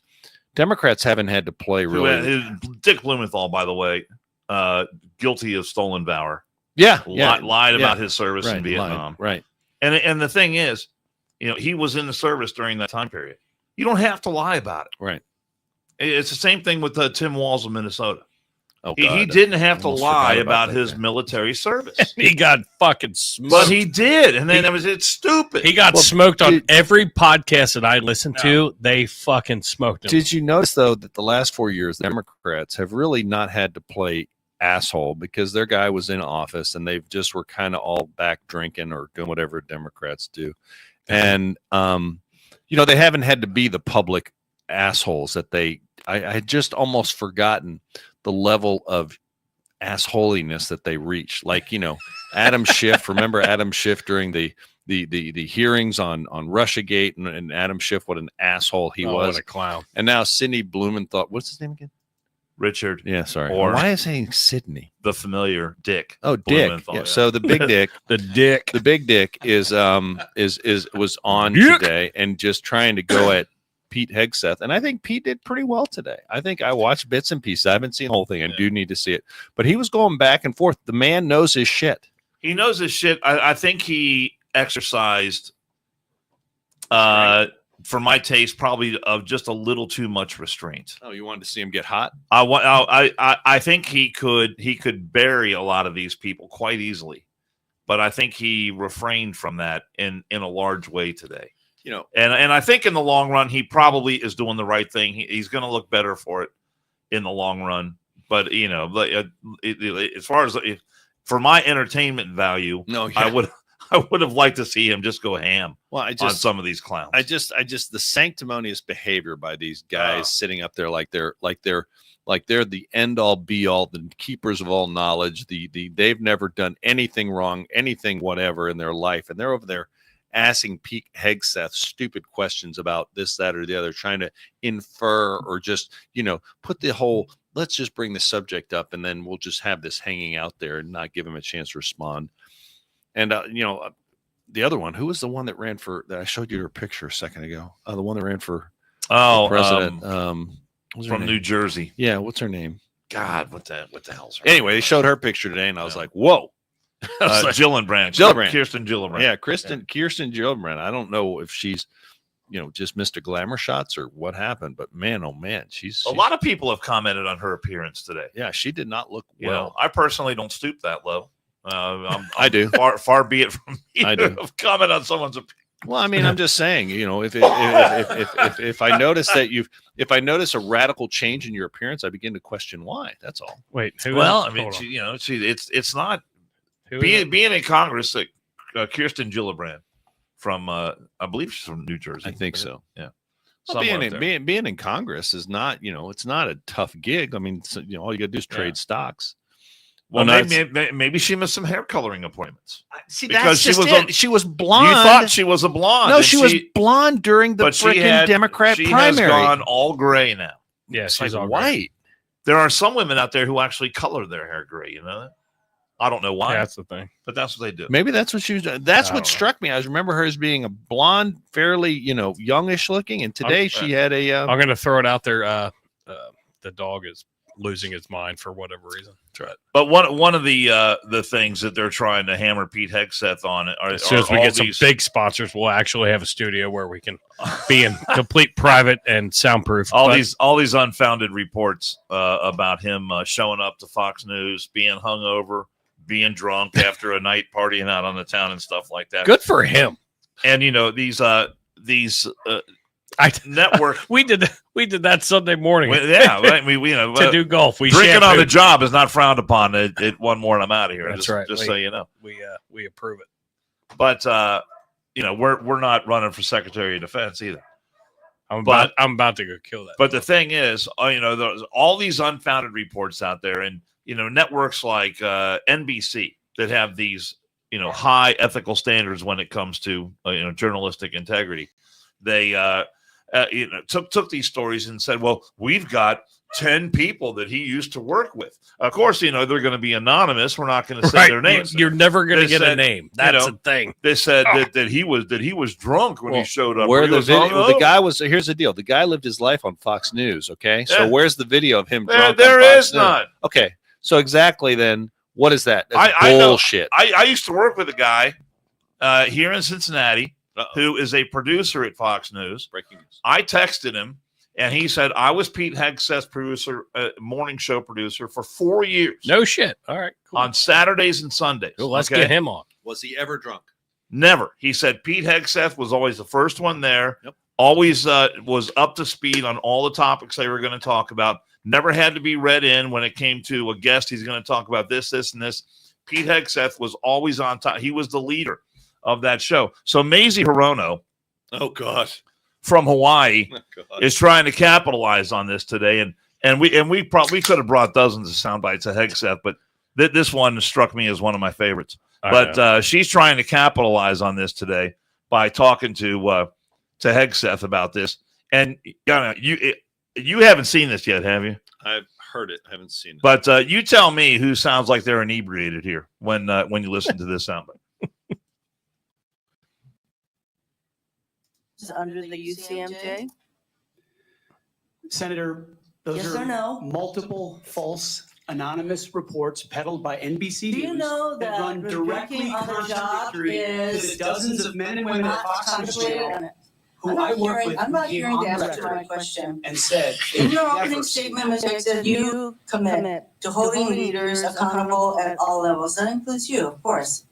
Democrats haven't had to play really. Dick Blumenthal, by the way, guilty of stolen valor. Yeah, lied about his service in Vietnam. Right. And the thing is, he was in the service during that time period. You don't have to lie about it. Right. It's the same thing with Tim Walz of Minnesota. Oh, he didn't have to lie about his military service. He got fucking smoked. But he did. And then it's stupid. He got smoked on every podcast that I listened to. They fucking smoked him. Did you notice, though, that the last 4 years, the Democrats have really not had to play asshole because their guy was in office and they just were kind of all back drinking or doing whatever Democrats do. And, they haven't had to be the public assholes that I had just almost forgotten the level of assholiness that they reached. Like, Adam Schiff, remember Adam Schiff during the hearings on Russiagate and Adam Schiff, what an asshole he was. What a clown. And now Sidney Blumenthal, what's his name again? Richard. Yeah, sorry. Or why is saying Sidney? The familiar Dick. Oh, Dick. Yeah. So the big Dick, the big Dick was on today and just trying to go at Pete Hegseth, and I think Pete did pretty well today. I think I watched bits and pieces. I haven't seen the whole thing. I do need to see it, but he was going back and forth. The man knows his shit. He knows his shit. I think he exercised, for my taste, probably of just a little too much restraint. Oh, you wanted to see him get hot? I think he could bury a lot of these people quite easily, but I think he refrained from that in a large way today. And I think in the long run, he probably is doing the right thing. He's going to look better for it in the long run. But as far as for my entertainment value, No, I would have liked to see him just go ham on some of these clowns. I just the sanctimonious behavior by these guys sitting up there like they're the end all be all, the keepers of all knowledge. They've never done anything wrong, anything whatever in their life, and they're over there asking Pete Hegseth stupid questions about this, that, or the other, trying to infer or just put the whole. Let's just bring the subject up, and then we'll just have this hanging out there and not give him a chance to respond. And the other one, who was the one that ran for? That I showed you her picture a second ago. The one that ran for president. From New Jersey. Yeah, what's her name? God, what the hell's her Anyway, they showed her picture today, and I was like, whoa. Gillibrand. Kirsten Gillibrand. Yeah, Kirsten Gillibrand. I don't know if she's, just missed a glamour shots or what happened, but man, oh man, she's a lot of people have commented on her appearance today. Yeah, she did not look well. I personally don't stoop that low. I do. Far be it from me I do. to comment on someone's opinion. Well, I mean, I'm just saying, if I notice if I notice a radical change in your appearance, I begin to question why. That's all. Wait. Well, I mean, it's not being in Congress. Kirsten Gillibrand from, I believe she's from New Jersey. I think so. Yeah. Well, being in Congress is not, it's not a tough gig. I mean, all you got to do is trade stocks. Well, maybe she missed some hair coloring appointments. See, because she was blonde. You thought she was a blonde. No, she was blonde during the freaking Democrat primary. She has gone all gray now. Yeah, she's all white. Gray. There are some women out there who actually color their hair gray. You know that? I don't know why. Yeah, that's the thing. But that's what they do. Maybe that's what she was doing. That's what struck me. I remember her as being a blonde, fairly, youngish looking. And today she had a. I'm going to throw it out there. The dog is losing its mind for whatever reason. That's right. But one of the things that they're trying to hammer Pete Hegseth on as soon as we get some big sponsors, we'll actually have a studio where we can be in complete private and soundproof. All these unfounded reports about him showing up to Fox News, being hungover, being drunk after a night partying out on the town and stuff like that. Good for him. And these network. We did that Sunday morning. Right. We to do golf. We drinking on the job is not frowned upon. One more, and I'm out of here. That's right. Just so you know, we approve it. But we're not running for Secretary of Defense either. I'm about to go kill that. But the thing is, there's all these unfounded reports out there, and networks like NBC that have these high ethical standards when it comes to journalistic integrity. They took these stories and said, well, we've got 10 people that he used to work with. Of course, they're going to be anonymous. We're not going to say their names. You're never going to get a name. That's the thing. They said that he was drunk when he showed up. Where the guy was. Here's the deal. The guy lived his life on Fox News. Okay, so where's the video of him drunk? There is none. Okay, so exactly then, what is that? That's bullshit. I used to work with a guy here in Cincinnati. Who is a producer at Fox News. Breaking news. I texted him, and he said, I was Pete Hegseth's producer, morning show producer for 4 years. No shit. All right. Cool. On Saturdays and Sundays. Cool, let's get him on. Was he ever drunk? Never. He said Pete Hegseth was always the first one there. Yep. Always was up to speed on all the topics they were going to talk about. Never had to be read in when it came to a guest. He's going to talk about this, and this. Pete Hegseth was always on top. He was the leader of that show. So Mazie Hirono, from Hawaii, is trying to capitalize on this today, and we probably could have brought dozens of sound bites of Hegseth, but this one struck me as one of my favorites. She's trying to capitalize on this today by talking to Hegseth about this, and you haven't seen this yet, have you? I've heard it. I haven't seen it. But you tell me who sounds like they're inebriated here when you listen to this soundbite. Under the UCMJ? Senator, those Yes are or no? multiple false anonymous reports peddled by NBC Do you News know that run directly drinking on the job contradictory to is the dozens of men and women at Fox News Channel who I work with I'm not came hearing the on answer to my record question. and said In your never opening seen statement, Ms. Jackson, you commit to holding leaders accountable at all levels. That includes you, of course.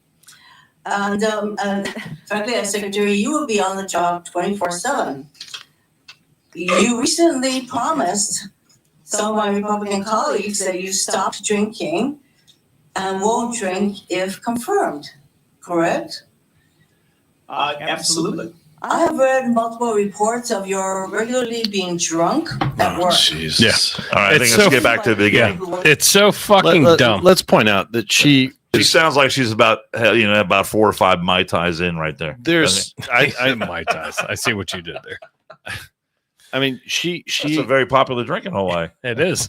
And frankly, as secretary, you will be on the job 24/7. You recently promised some of my Republican colleagues that you stopped drinking and won't drink if confirmed, correct? Absolutely. I have read multiple reports of your regularly being drunk at work. Jesus. All right, I think let's get back to the beginning. It's so fucking dumb. Let's point out that she sounds like she's about 4 or 5 Mai Tais in right there. there's I Mai Tais. I see what you did there. I mean she That's a very popular drink in Hawaii. It is.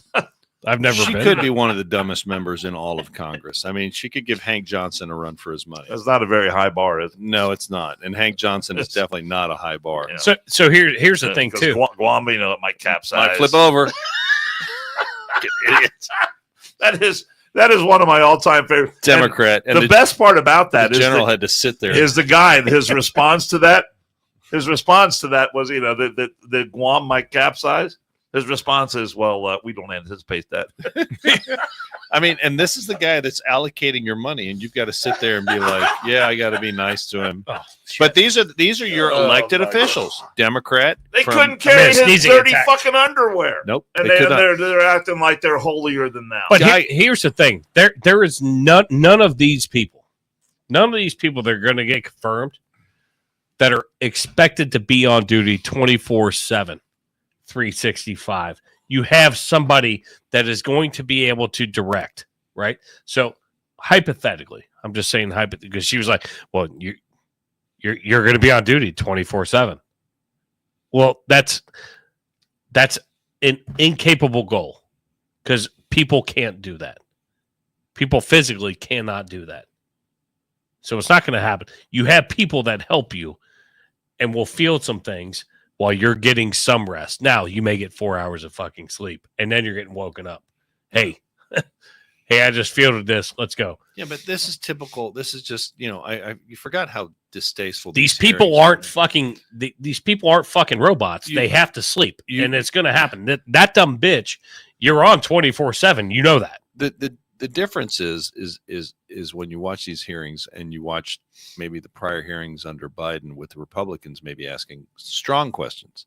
I've never she been. could be one of the dumbest members in all of Congress. I mean, she could give Hank Johnson a run for his money. That's not a very high bar, is it? No, it's not. And Hank Johnson is definitely not a high bar. Yeah. So here's the thing too. Guam, it might capsize. Might flip over. Idiots. That is one of my all-time favorite Democrat. And the best part about that the is general had to sit there. is the guy. His response to that. His response to that was, that Guam might capsize. His response is, well, we don't anticipate that. I mean, and this is the guy that's allocating your money, and you've got to sit there and be like, yeah, I got to be nice to him. But these are your elected officials, Democrat. They couldn't carry his sneezing dirty attack. fucking underwear. Nope. And they could not. they're acting like they're holier than thou. But here's the thing: there is none of these people that are going to get confirmed that are expected to be on duty 24/7, 365. You have somebody that is going to be able to direct, right? So hypothetically, I'm just saying hypothetically, because she was like, "Well, you're going to be on duty 24/7." Well, that's an incapable goal, because people can't do that. People physically cannot do that. So it's not going to happen. You have people that help you and will field some things while you're getting some rest. Now, you may get 4 hours of fucking sleep, and then you're getting woken up. Hey, I just fielded this. Let's go. Yeah, but this is typical. This is just, you forgot how distasteful These people aren't fucking. These people aren't fucking robots. They have to sleep, and it's going to happen. That dumb bitch. You're on 24/7. You know that. The difference is when you watch these hearings and you watch maybe the prior hearings under Biden with the Republicans maybe asking strong questions.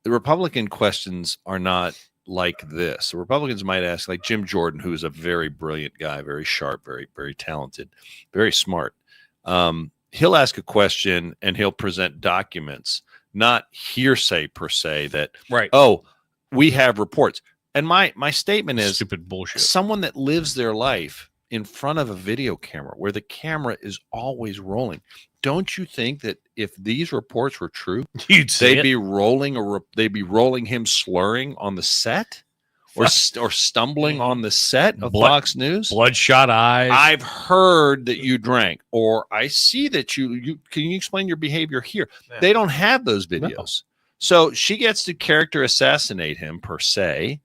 The Republican questions are not like this. The Republicans might ask, like Jim Jordan, who is a very brilliant guy, very sharp, very, very talented, very smart. He'll ask a question and he'll present documents, not hearsay per se that, right. Oh, we have reports. And my statement is stupid bullshit. Someone that lives their life in front of a video camera where the camera is always rolling. Don't you think that if these reports were true, they'd be rolling him slurring on the set or stumbling on the set of Fox News? Bloodshot eyes. I've heard that you drank, or I see that you can you explain your behavior here? Yeah. They don't have those videos. No. So she gets to character assassinate him per se,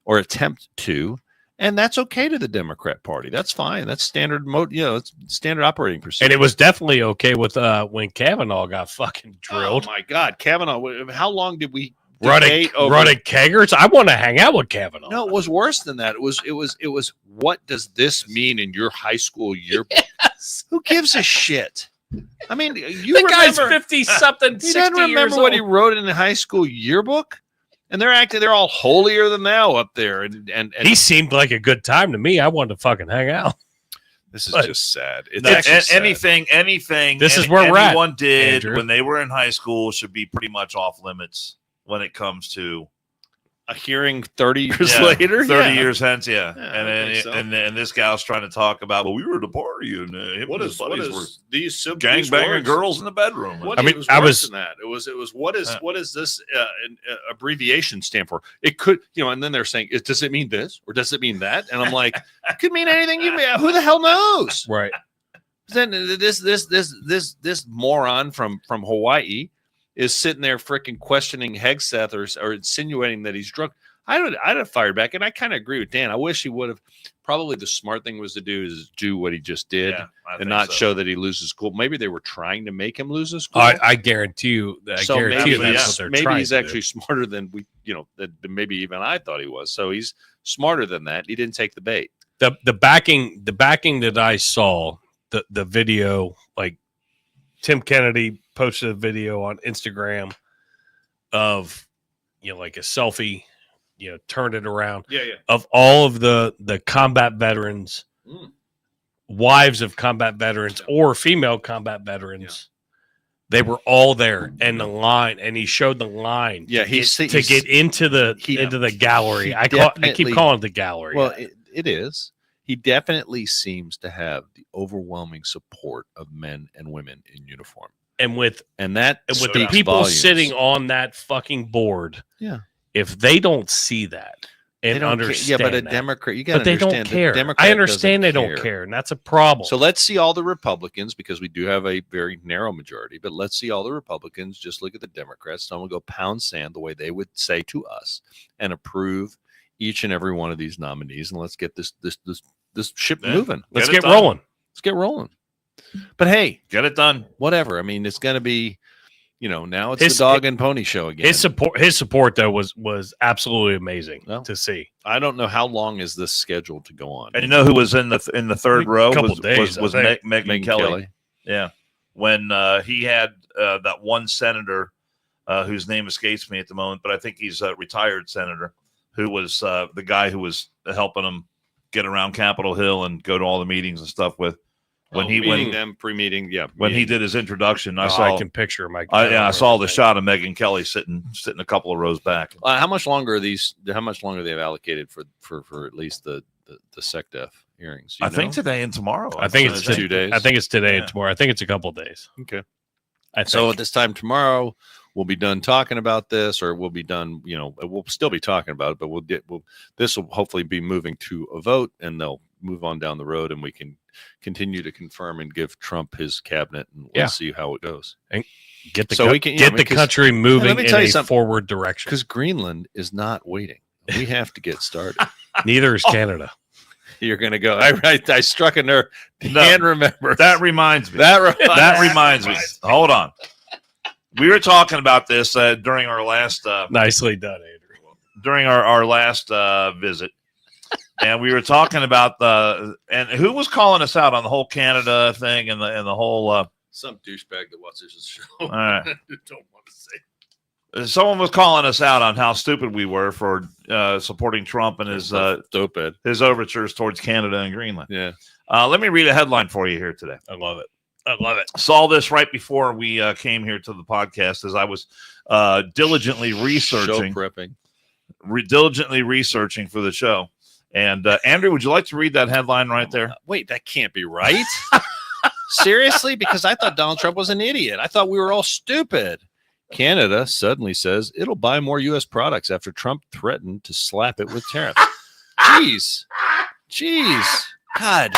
or attempt to, and that's okay to the Democrat Party. That's fine. That's standard mode. It's standard operating procedure. And it was definitely okay with when Kavanaugh got fucking drilled. Oh my God, Kavanaugh! How long did we running keggers? I want to hang out with Kavanaugh. No, it was worse than that. It was. What does this mean in your high school yearbook? Yes. Who gives a shit? I mean, the guy's 50-something. He doesn't remember what he wrote in the high school yearbook. And they're all holier than thou up there. And he seemed like a good time to me. I wanted to fucking hang out. This is just sad. It's anything. This is where we're at. Anyone did Andrew. When they were in high school should be pretty much off limits when it comes to a hearing 30 years later. 30 years hence, and this gal's trying to talk about, well, we were at a party and what is these gangbanging girls in the bedroom. I was in that. It was what is this abbreviation stand for? It could, and then they're saying, does it mean this or does it mean that? And I'm like, it could mean anything. Who the hell knows? Right. Then this moron from Hawaii is sitting there freaking questioning Hegseth or insinuating that he's drunk. I'd have fired back, and I kind of agree with Dan. I wish he would have. Probably the smart thing was to do what he just did and not show that he loses cool. Maybe they were trying to make him lose his cool. I guarantee you. That's what they're maybe trying he's to actually smarter than that maybe even I thought he was. So he's smarter than that. He didn't take the bait. The backing that I saw, the video, like Tim Kennedy posted a video on Instagram of like a selfie turned it around. Yeah. Of all of the combat veterans, wives of combat veterans or female combat veterans, they were all there, and the line, and he showed the line. Yeah, to get into the gallery. I keep calling it the gallery. Well, it is. He definitely seems to have the overwhelming support of men and women in uniform, and with the people volumes. sitting on that fucking board. Yeah, if they don't see that and understand, but a Democrat, you got to understand. They don't care. Democrat I understand they don't care, and that's a problem. So let's see all the Republicans, because we do have a very narrow majority. But let's see all the Republicans. Just look at the Democrats. Someone go pound sand the way they would say to us, and approve each and every one of these nominees, and let's get this ship moving. Let's get rolling. Let's get rolling. But hey, get it done. Whatever. I mean, it's going to be, now it's the dog and pony show again. His support though was absolutely amazing to see. I don't know how long is this scheduled to go on. And you know who was in the third row? Was Megyn Kelly. Yeah, when he had that one senator whose name escapes me at the moment, but I think he's a retired senator who was the guy who was helping him get around Capitol Hill and go to all the meetings and stuff with. When he did his introduction, I can picture him. I saw the shot of Megyn Kelly sitting a couple of rows back. How much longer are these? How much longer they've allocated for at least the SecDef hearings? I think today and tomorrow. I think it's 2 days. I think it's today and tomorrow. I think it's a couple of days. Okay. So at this time tomorrow, we'll be done talking about this, or we'll be done. We'll still be talking about it, but this will hopefully be moving to a vote, and they'll move on down the road, and we can continue to confirm and give Trump his cabinet, and we'll see how it goes. And get the country moving in a forward direction. Because Greenland is not waiting. We have to get started. Neither is Canada. You're going to go. I struck a nerve. Can't remember. That reminds me. That reminds me. Hold on. We were talking about this during our last. Nicely done, Andrew. During our last visit. And we were talking about and who was calling us out on the whole Canada thing and the whole some douchebag that watches this show. All right. Don't want to say. Someone was calling us out on how stupid we were for supporting Trump and his stupid his overtures towards Canada and Greenland. Yeah. Let me read a headline for you here today. I love it. Saw this right before we came here to the podcast as I was diligently researching. Show prepping. Diligently researching for the show. And Andrew, would you like to read that headline right there? Wait, that can't be right. Seriously? Because I thought Donald Trump was an idiot. I thought we were all stupid. Canada suddenly says it'll buy more U.S. products after Trump threatened to slap it with tariffs. Jeez. God.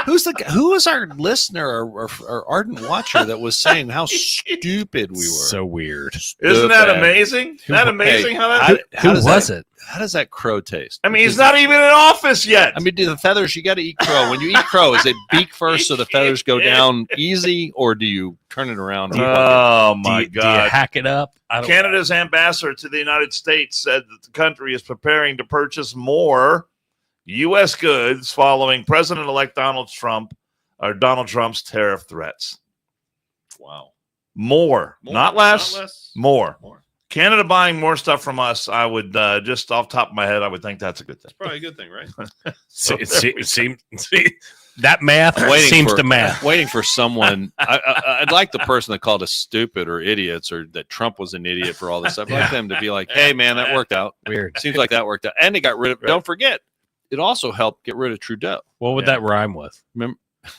Who was our listener or ardent watcher that was saying how stupid we were? So weird. Isn't that amazing? Isn't that amazing how that Who was it? How does that crow taste? I mean, he's not even in office yet. I mean, do the feathers, you got to eat crow. When you eat crow, is it beak first so the feathers go down easy, or do you turn it around? Oh, my God. Do you hack it up? Canada's ambassador to the United States said that the country is preparing to purchase more U.S. goods following President-elect Donald Trump's tariff threats. Wow. More. Not less. More. Canada buying more stuff from us, I would just off the top of my head, I would think that's a good thing. It's probably a good thing, right? That math seems to math. Waiting for someone. I'd like the person that called us stupid or idiots, or that Trump was an idiot for all this stuff. I'd like them to be like, hey, man, that worked out. Weird. Seems like that worked out. And they got rid of, don't forget, it also helped get rid of Trudeau. What would that rhyme with? Remember? I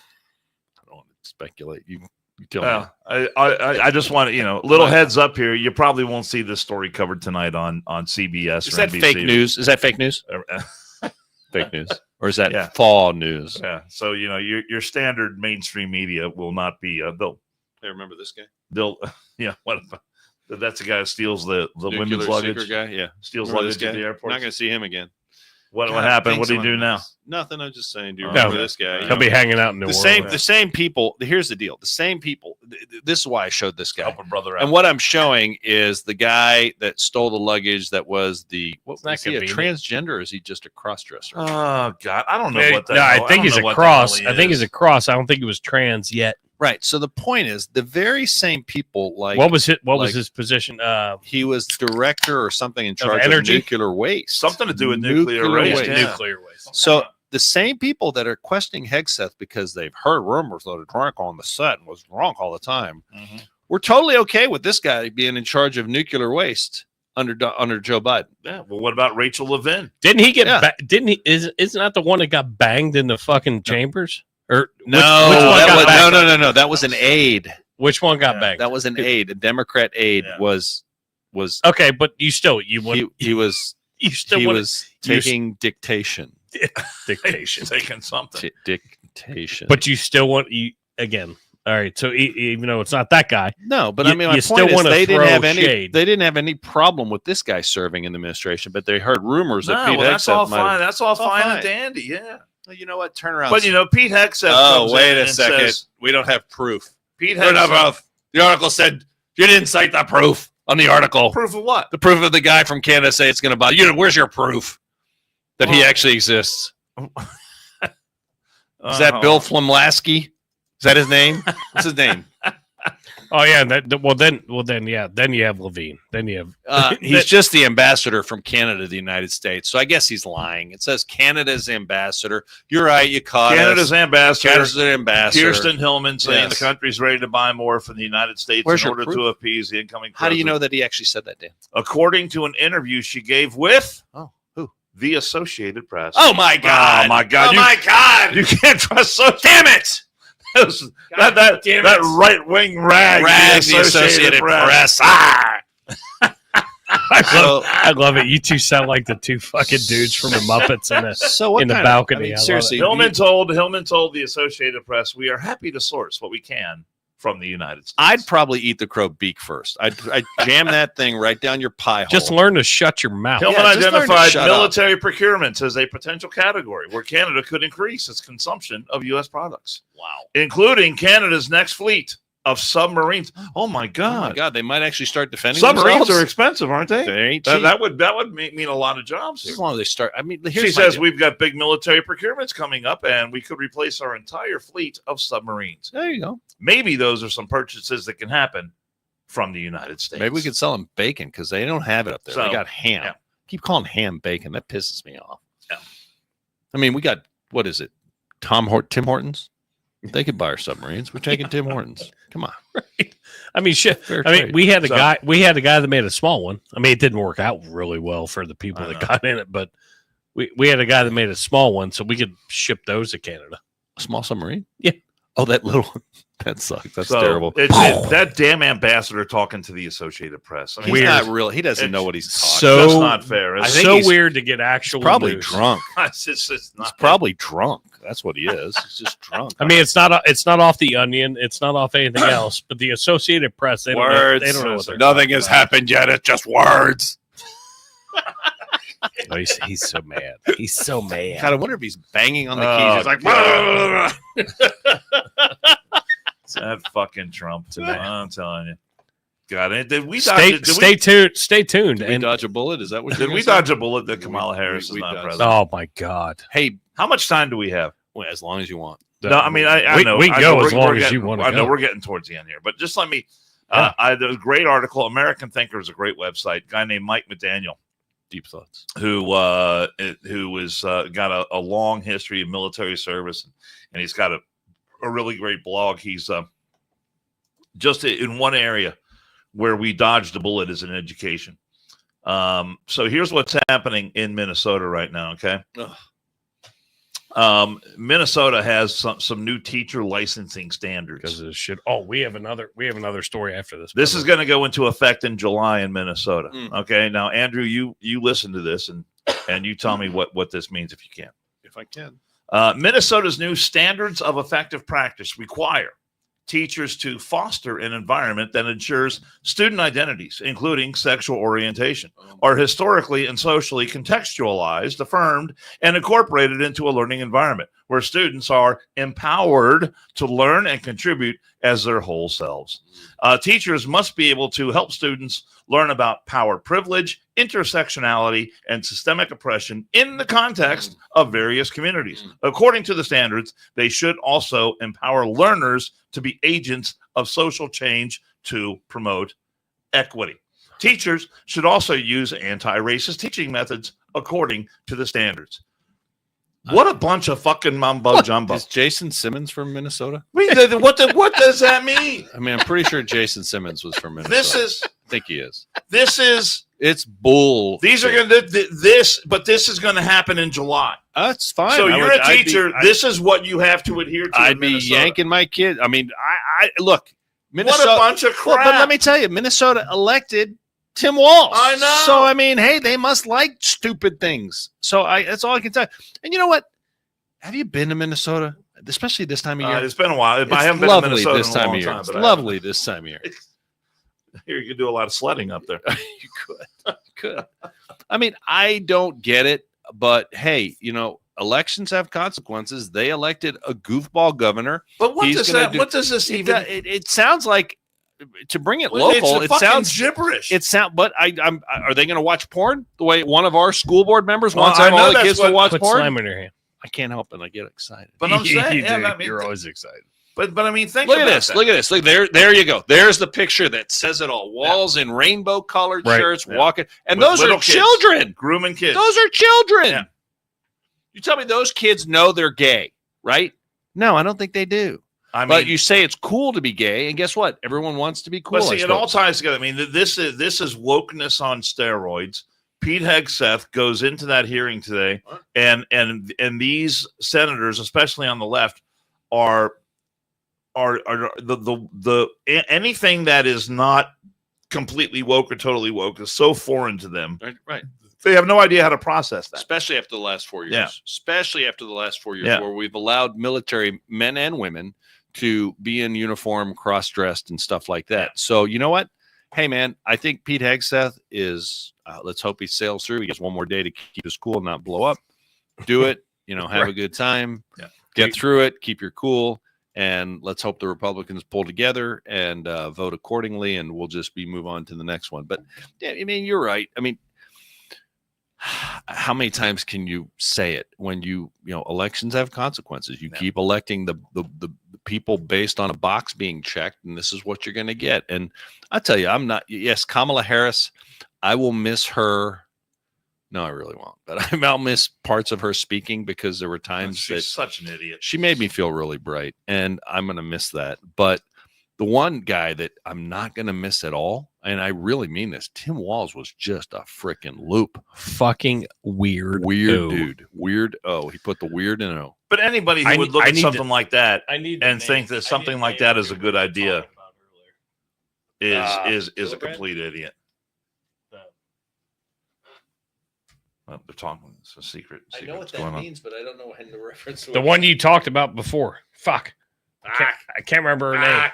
don't want to speculate. You tell me. I just want to, little heads up here. You probably won't see this story covered tonight on CBS. Is that NBC. Fake news? Is that fake news? Fake news. Or is that fall news? Yeah. So, your standard mainstream media will not be, Hey, remember this guy? What about, that's the guy that steals the women's luggage. Guy? Yeah. Steals luggage at the airport. Not going to see him again. What happened? What did he do now? Nothing. I'm just saying. Do you remember this guy? He'll be hanging out in the same people. Here's the deal. The same people. This is why I showed this guy. Help a brother out. And what I'm showing is the guy that stole the luggage. That was was he a transgender, or is he just a cross-dresser? Oh God, I don't know what that. No, I think he's a cross. I think he's a cross. I don't think he was trans yet. Right. So the point is, the very same people like what was his position? He was director or something in charge of energy? nuclear waste. Something to do with nuclear waste. Yeah. Nuclear waste. So the same people that are questioning Hegseth because they've heard rumors that a drunk on the set and was drunk all the time, were totally okay with this guy being in charge of nuclear waste under Joe Biden. Yeah. Well, what about Rachel Levin? Didn't he get? Didn't he? Isn't that the one that got banged in the fucking chambers? Or No, which one got banged? no. That was an aide. Which one got banged? That was an aide. A Democrat aide was okay, but you still he was taking dictation. Dictation. Taking something. Dictation. But you still want again. All right, so even though it's not that guy, no. But you, I mean, my you point still is want to they throw didn't have any. shade. They didn't have any problem with this guy serving in the administration, but they heard rumors that Pete that's all Hegseth fine. That's all fine fine and dandy. Yeah. Well, you know what? Turn around. But Pete Hegseth. Oh, wait a and second. says- We don't have proof. Pete We don't have Hegseth. proof. The article said you didn't cite the proof on the article. Proof of what? The proof of the guy from Canada say it's going to bother you. Where's your proof that he actually exists? Is that Bill Flemlasky? Is that his name? What's his name? Oh yeah, then you have Levine. Then you have He's just the ambassador from Canada to the United States. So I guess he's lying. It says Canada's ambassador. You're right. You caught Canada's us. ambassador. Canada's ambassador. Kirsten Hillman saying Yes. the country's ready to buy more from the United States Where's in your order proof? to appease the incoming How do you president. know that he actually said that, Dan? According to an interview she gave with Who? the Associated Press. Oh my God! Oh my God! Oh my God! You can't trust so. Damn it! That right wing rag. The Associated Press. Ah! I love it. You two sound like the two fucking dudes from the Muppets in the So what in the kind balcony. Of, I mean, I love seriously, Hillman told the Associated Press, "We are happy to source what we can from the United States." I'd probably eat the crow beak first. I'd jam that thing right down your pie hole. Just learn to shut your mouth. Hillman Yeah, just learn to identified shut military procurements as a potential category where Canada could increase its consumption of U.S. products. Wow. Including Canada's next fleet of submarines. Oh my Oh my God! God! They might actually start defending Submarines themselves. are expensive, aren't they? They ain't cheap. That would mean a lot of jobs here. As long as they start. I mean, She says we've got big military procurements coming up, and we could replace our entire fleet of submarines. there you go. Maybe those are some purchases that can happen from the United States. Maybe we could sell them bacon because they don't have it up there. So, they got ham. yeah. Keep calling ham bacon. That pisses me off. Yeah. I mean, we got what is it? Tim Hortons. They could buy our submarines. We're taking Tim Hortons. Come on. I mean, shit. Fair I mean, trade. we had a guy that made a small one. I mean, it didn't work out really well for the people I that know. got in it, but we had a guy that made a small one, so we could ship those to Canada. A small submarine? Yeah. Oh, that little one. That sucks. That's So, terrible. that damn ambassador talking to the Associated Press. I mean, He's Weird. not real. He doesn't know It's what he's talking. so- that's not fair. I It's think So he's weird to get actual probably news. drunk. it's not He's probably drunk. That's what he is. He's just drunk. I mean, it's not off the Onion. It's not off anything else. But the Associated Press, they don't know, they don't know what they're Nothing talking has about. happened yet. It's just words. Oh, he's so mad. He's so mad. God, I wonder if he's banging on the Oh, keys. He's like, God. That fucking Trump. I'm telling you. God, did we dodge? Stay tuned. Stay tuned. did we And dodge a bullet? Is that what Did you're we gonna dodge a bullet that Kamala Harris is we not dodged- president? oh my God. say? Hey, How much time do we have? well, as long as you want. No, I mean, I know. We can I go know as we're long as getting- you want to I know go. we're getting towards the end here, but just let me. Yeah. There's a great article. American Thinker is a great website. A guy named Mike McDaniel, Deep thoughts. who is got a long history of military service, and he's got a really great blog. He's just in one area where we dodged a bullet is in education. So here's what's happening in Minnesota right now. Okay. Minnesota has some new teacher licensing standards. Because of this shit. Oh, we have another story after this. This is going to go into effect in July in Minnesota. Mm. Okay. Now, Andrew, you listen to this and you tell me what this means if you can. If I can. Minnesota's new standards of effective practice require teachers to foster an environment that ensures student identities, including sexual orientation, are historically and socially contextualized, affirmed, and incorporated into a learning environment where students are empowered to learn and contribute as their whole selves. Teachers must be able to help students learn about power privilege, intersectionality, and systemic oppression in the context of various communities. According to the standards, they should also empower learners to be agents of social change to promote equity. Teachers should also use anti-racist teaching methods according to the standards. What a bunch of fucking mumbo jumbo. Is Jason Simmons from Minnesota? What does that mean? I mean, I'm pretty sure Jason Simmons was from Minnesota. I think he is. It's bull. These are going to but this is going to happen in July. That's fine. So you're a teacher. This is what you have to adhere to. I'd be yanking my kid. I mean, I look. Minnesota, what a bunch of crap. Well, but let me tell you, Minnesota elected Tim Walz. I know. So I mean, hey, they must like stupid things. So that's all I can tell you. And you know what? Have you been to Minnesota, especially this time of year? It's been a while. It's I haven't been to Minnesota this in a time long of year. time. It's lovely this time of year. Here you can do a lot of sledding up there. You could. I mean, I don't get it, but hey, elections have consequences. They elected a goofball governor. But what does this even? It sounds like, to bring it local, it sounds gibberish. But are they going to watch porn the way one of our school board members wants all the kids to watch put porn? Slime in your hand. I can't help it. I get excited. But I'm saying, you're always excited. But I mean, look at this. Look at this. Look there you go. There's the picture that says it all. Walls in rainbow colored shirts walking, and with those are children grooming kids. Those are children. Yeah. You tell me those kids know they're gay, right? No, I don't think they do. But you say it's cool to be gay, and guess what? Everyone wants to be cool. But see, it all ties together. I mean, this is wokeness on steroids. Pete Hegseth goes into that hearing today, and these senators, especially on the left, are the anything that is not completely woke or totally woke is so foreign to them. Right. They have no idea how to process that. Especially after the last 4 years. Yeah. Especially after the last 4 years, Yeah. where we've allowed military men and women to be in uniform, cross-dressed, and stuff like that. So you know what? Hey, man, I think Pete Hegseth is, let's hope he sails through. He gets one more day to keep his cool and not blow up. Do it. Have a good time. Yeah. Get through it. Keep your cool. And let's hope the Republicans pull together and vote accordingly, and we'll just move on to the next one. But, yeah, I mean, you're right. I mean, how many times can you say it when elections have consequences? You keep electing the people based on a box being checked, and this is what you're going to get. And I tell you, Kamala Harris, I will miss her. No, I really won't, but I'll miss parts of her speaking, because there were times she's such an idiot. She made me feel really bright, and I'm going to miss that. But the one guy that I'm not going to miss at all, and I really mean this, Tim Walz was just a freaking loop. Fucking weird dude. Weird. Oh, he put the weird in O. But anybody who would look at something like that and think that something like that is a good idea is a complete idiot. Well, they're talking. It's a secret. I know what that means, but I don't know when the reference. The one you talked about before. Fuck. I can't remember her name.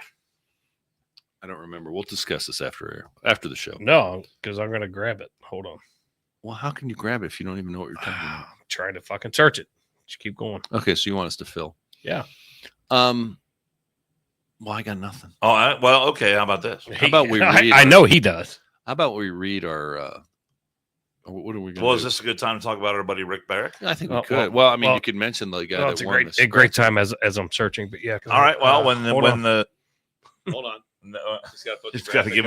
I don't remember. We'll discuss this after the show. No, because I'm going to grab it. Hold on. Well, how can you grab it if you don't even know what you're talking about? I'm trying to fucking search it. Just keep going. Okay, so you want us to fill? Yeah. Well, I got nothing. Oh, well, okay. How about this? How about we read? I know he does. How about we read our? What are we going to do? Well, is this a good time to talk about our buddy Rick Barrick? I think we could. Well, I mean, you could mention the guy that won this. A great time as I'm searching, but yeah. All right. Well, when the hold on. No, he's got to give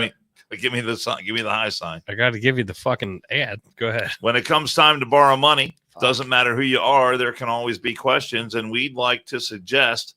me the sign. Give me the high sign. I got to give you the fucking ad. Go ahead. When it comes time to borrow money, doesn't matter who you are, there can always be questions, and we'd like to suggest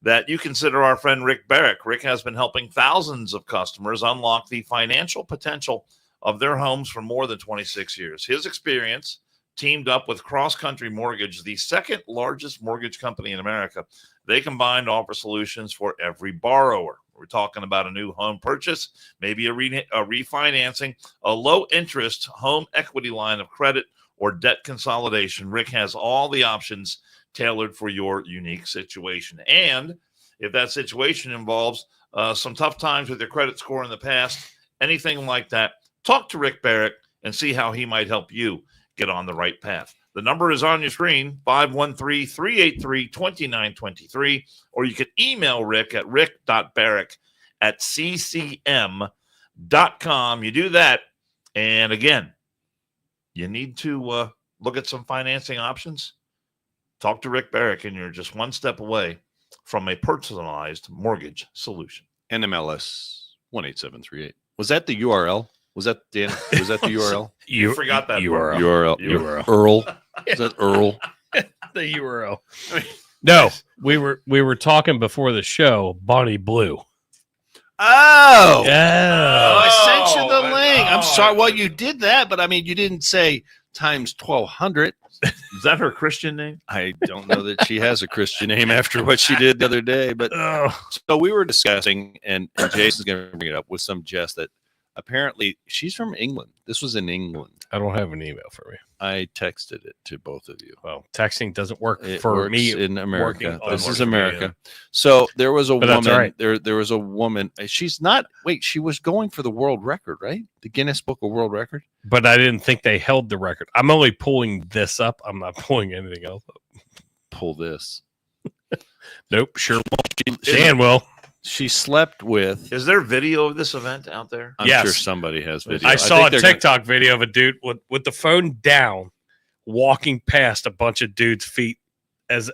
that you consider our friend Rick Barrick. Rick has been helping thousands of customers unlock the financial potential of their homes for more than 26 years. His experience, teamed up with Cross Country Mortgage, the second largest mortgage company in America, they combine to offer solutions for every borrower. We're talking about a new home purchase, maybe a refinancing, a low-interest home equity line of credit, or debt consolidation. Rick has all the options tailored for your unique situation. And if that situation involves some tough times with your credit score in the past, anything like that, talk to Rick Barrick and see how he might help you get on the right path. The number is on your screen, 513-383-2923, or you can email Rick at rick.barrick@ccm.com. You do that, and again, you need to look at some financing options. Talk to Rick Barrick, and you're just one step away from a personalized mortgage solution. NMLS 18738. Was that the URL? Was that Dan? Was that the URL? You forgot that URL. URL. Earl. Is that Earl? The URL. No, we were talking before the show. Bonnie Blue. Oh, Yeah. I sent you the Oh, link. I'm no, sorry. Well, I- you did that, but I mean, you didn't say times 1200. Is that her Christian name? I don't know that she has a Christian name after what she did the other day, but so we were discussing, and Jason's going to bring it up with some jest that apparently she's from England. This was in England. I don't have an email for me. I texted it to both of you. Well, texting doesn't work It for works me in America. working This on is work for me, America. So there was a But that's woman. all right. There was a woman. She's not. Wait, she was going for the world record, right? The Guinness Book of World Record. but I didn't think they held the record. I'm only pulling this up. I'm not pulling anything else up. Pull this. Nope, sure won't. Dan will. She slept with. Is there video of this event out there? I'm Yes. sure somebody has video. I saw a think they're gonna- TikTok video of a dude with the phone down, walking past a bunch of dudes' feet as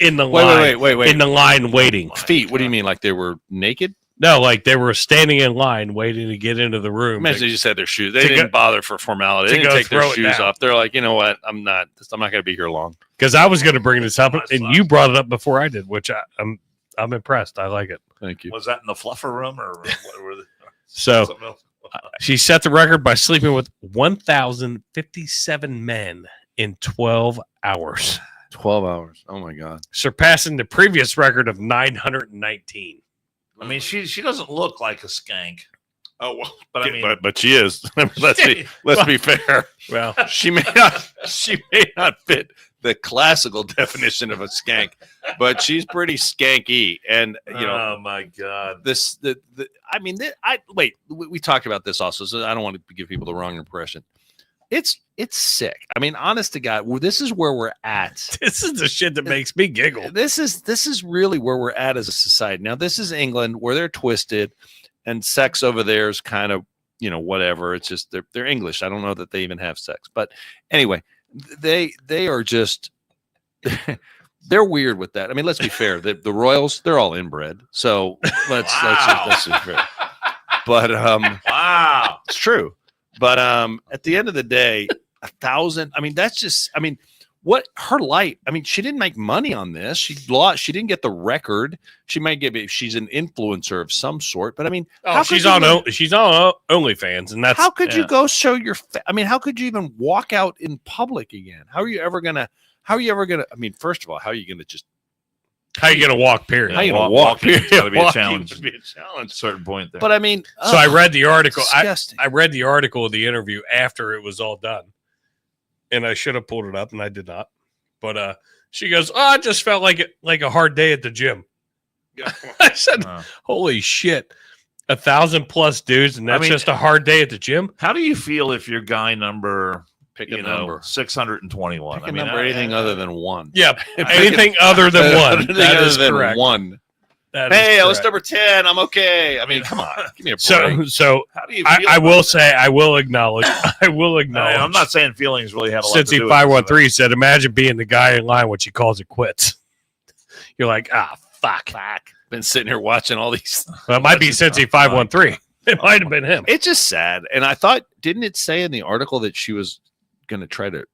in the line. Wait. In the line waiting. Feet. What do you mean? Like they were naked? No, like they were standing in line waiting to get into the room. Imagine they just had their shoes. They to didn't go- bother for formality. They to didn't go take their throw it shoes down. off. They're like, you know what? I'm not going to be here long. Because I was going to bring this up, Nice and socks. you brought it up before I did, which I'm impressed. I like it. Thank you. Was that in the fluffer room or what were the, So something else? she set the record by sleeping with 1,057 men in 12 hours, 12 hours. Oh my God. surpassing the previous record of 919. I mean, she doesn't look like a skank. Oh well, but I mean, but she is. let's be fair. Well, She may not fit the classical definition of a skank, but she's pretty skanky. And you know, oh my God, we talked about this also, so I don't want to give people the wrong impression. It's sick. I mean, honest to God, this is where we're at. this is the shit that makes me giggle. This is really where we're at as a society. Now, this is England where they're twisted, and sex over there is kind of, you know, whatever. It's just they're English. I don't know that they even have sex, but anyway, they are just they're weird with that. I mean, let's be fair. The royals, they're all inbred, so let's just fair. But wow, it's true. But at the end of the day, 1,000. I mean, that's just. I mean, what her life? I mean, she didn't make money on this. She lost. She didn't get the record. She might get. She's an influencer of some sort. But I mean, Oh, she's on OnlyFans, and that's how could you yeah. go show your? I mean, how could you even walk out in public again? How are you ever gonna? I mean, first of all, how are you gonna just? how you gonna walk. Period. How you gonna walk- walk? walking's gotta be a Walking challenge. would be a challenge. certain point there. But I mean, So I read the article. Disgusting. I read the article of the interview after it was all done, and I should have pulled it up, and I did not. But she goes, "Oh, I just felt like a hard day at the gym." I said, Uh, "Holy shit, 1,000+ dudes, and I that's mean- just a hard day at the gym." how do you feel if you're guy number, Pick you a know, number. 621? Pick a number, anything other than one. Yeah, anything other than one. Anything That other is than correct. one. That is Hey, I was correct. number 10. I'm okay. I mean, come on, give me a break. So How do you I feel? will about say, I will acknowledge. I will that? acknowledge. I'm not saying feelings really had a lot to Cincy do with 513 said, "Imagine being the guy in line when she calls it quits." You're like, fuck. Been sitting here watching all these. Well, it might be Cincy 513. It might have been him. It's just sad. And I thought, didn't it say in the article that she was going to try to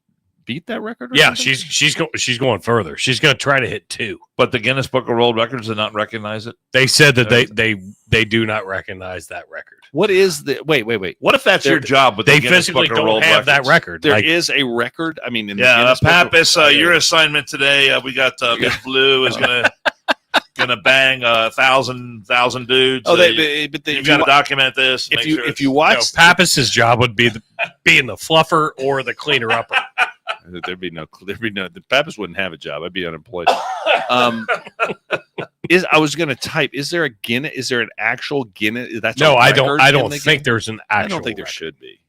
beat that record? Or Yeah, something? she's going further. She's going to try to hit 2. But the Guinness Book of World Records did not recognize it. They said that they do not recognize that record. What is the wait? What if that's your job with They the Guinness physically Book of don't World have Records? that record. There Like, is a record. I mean, in the Yeah, Guinness Book of- Pappas, your assignment today. We got Miss Blue is gonna bang 1,000 dudes. Oh, you got to document this. if make you sure if you no, watch, Pappas's job would be being the fluffer or the cleaner upper. there'd be no. The Pappas wouldn't have a job. I'd be unemployed. I was going to type. Is there a Guinness? Is there an actual Guinness? That's No, a I record don't. I in don't the think Guinness? there's an I actual. don't think there record. should be.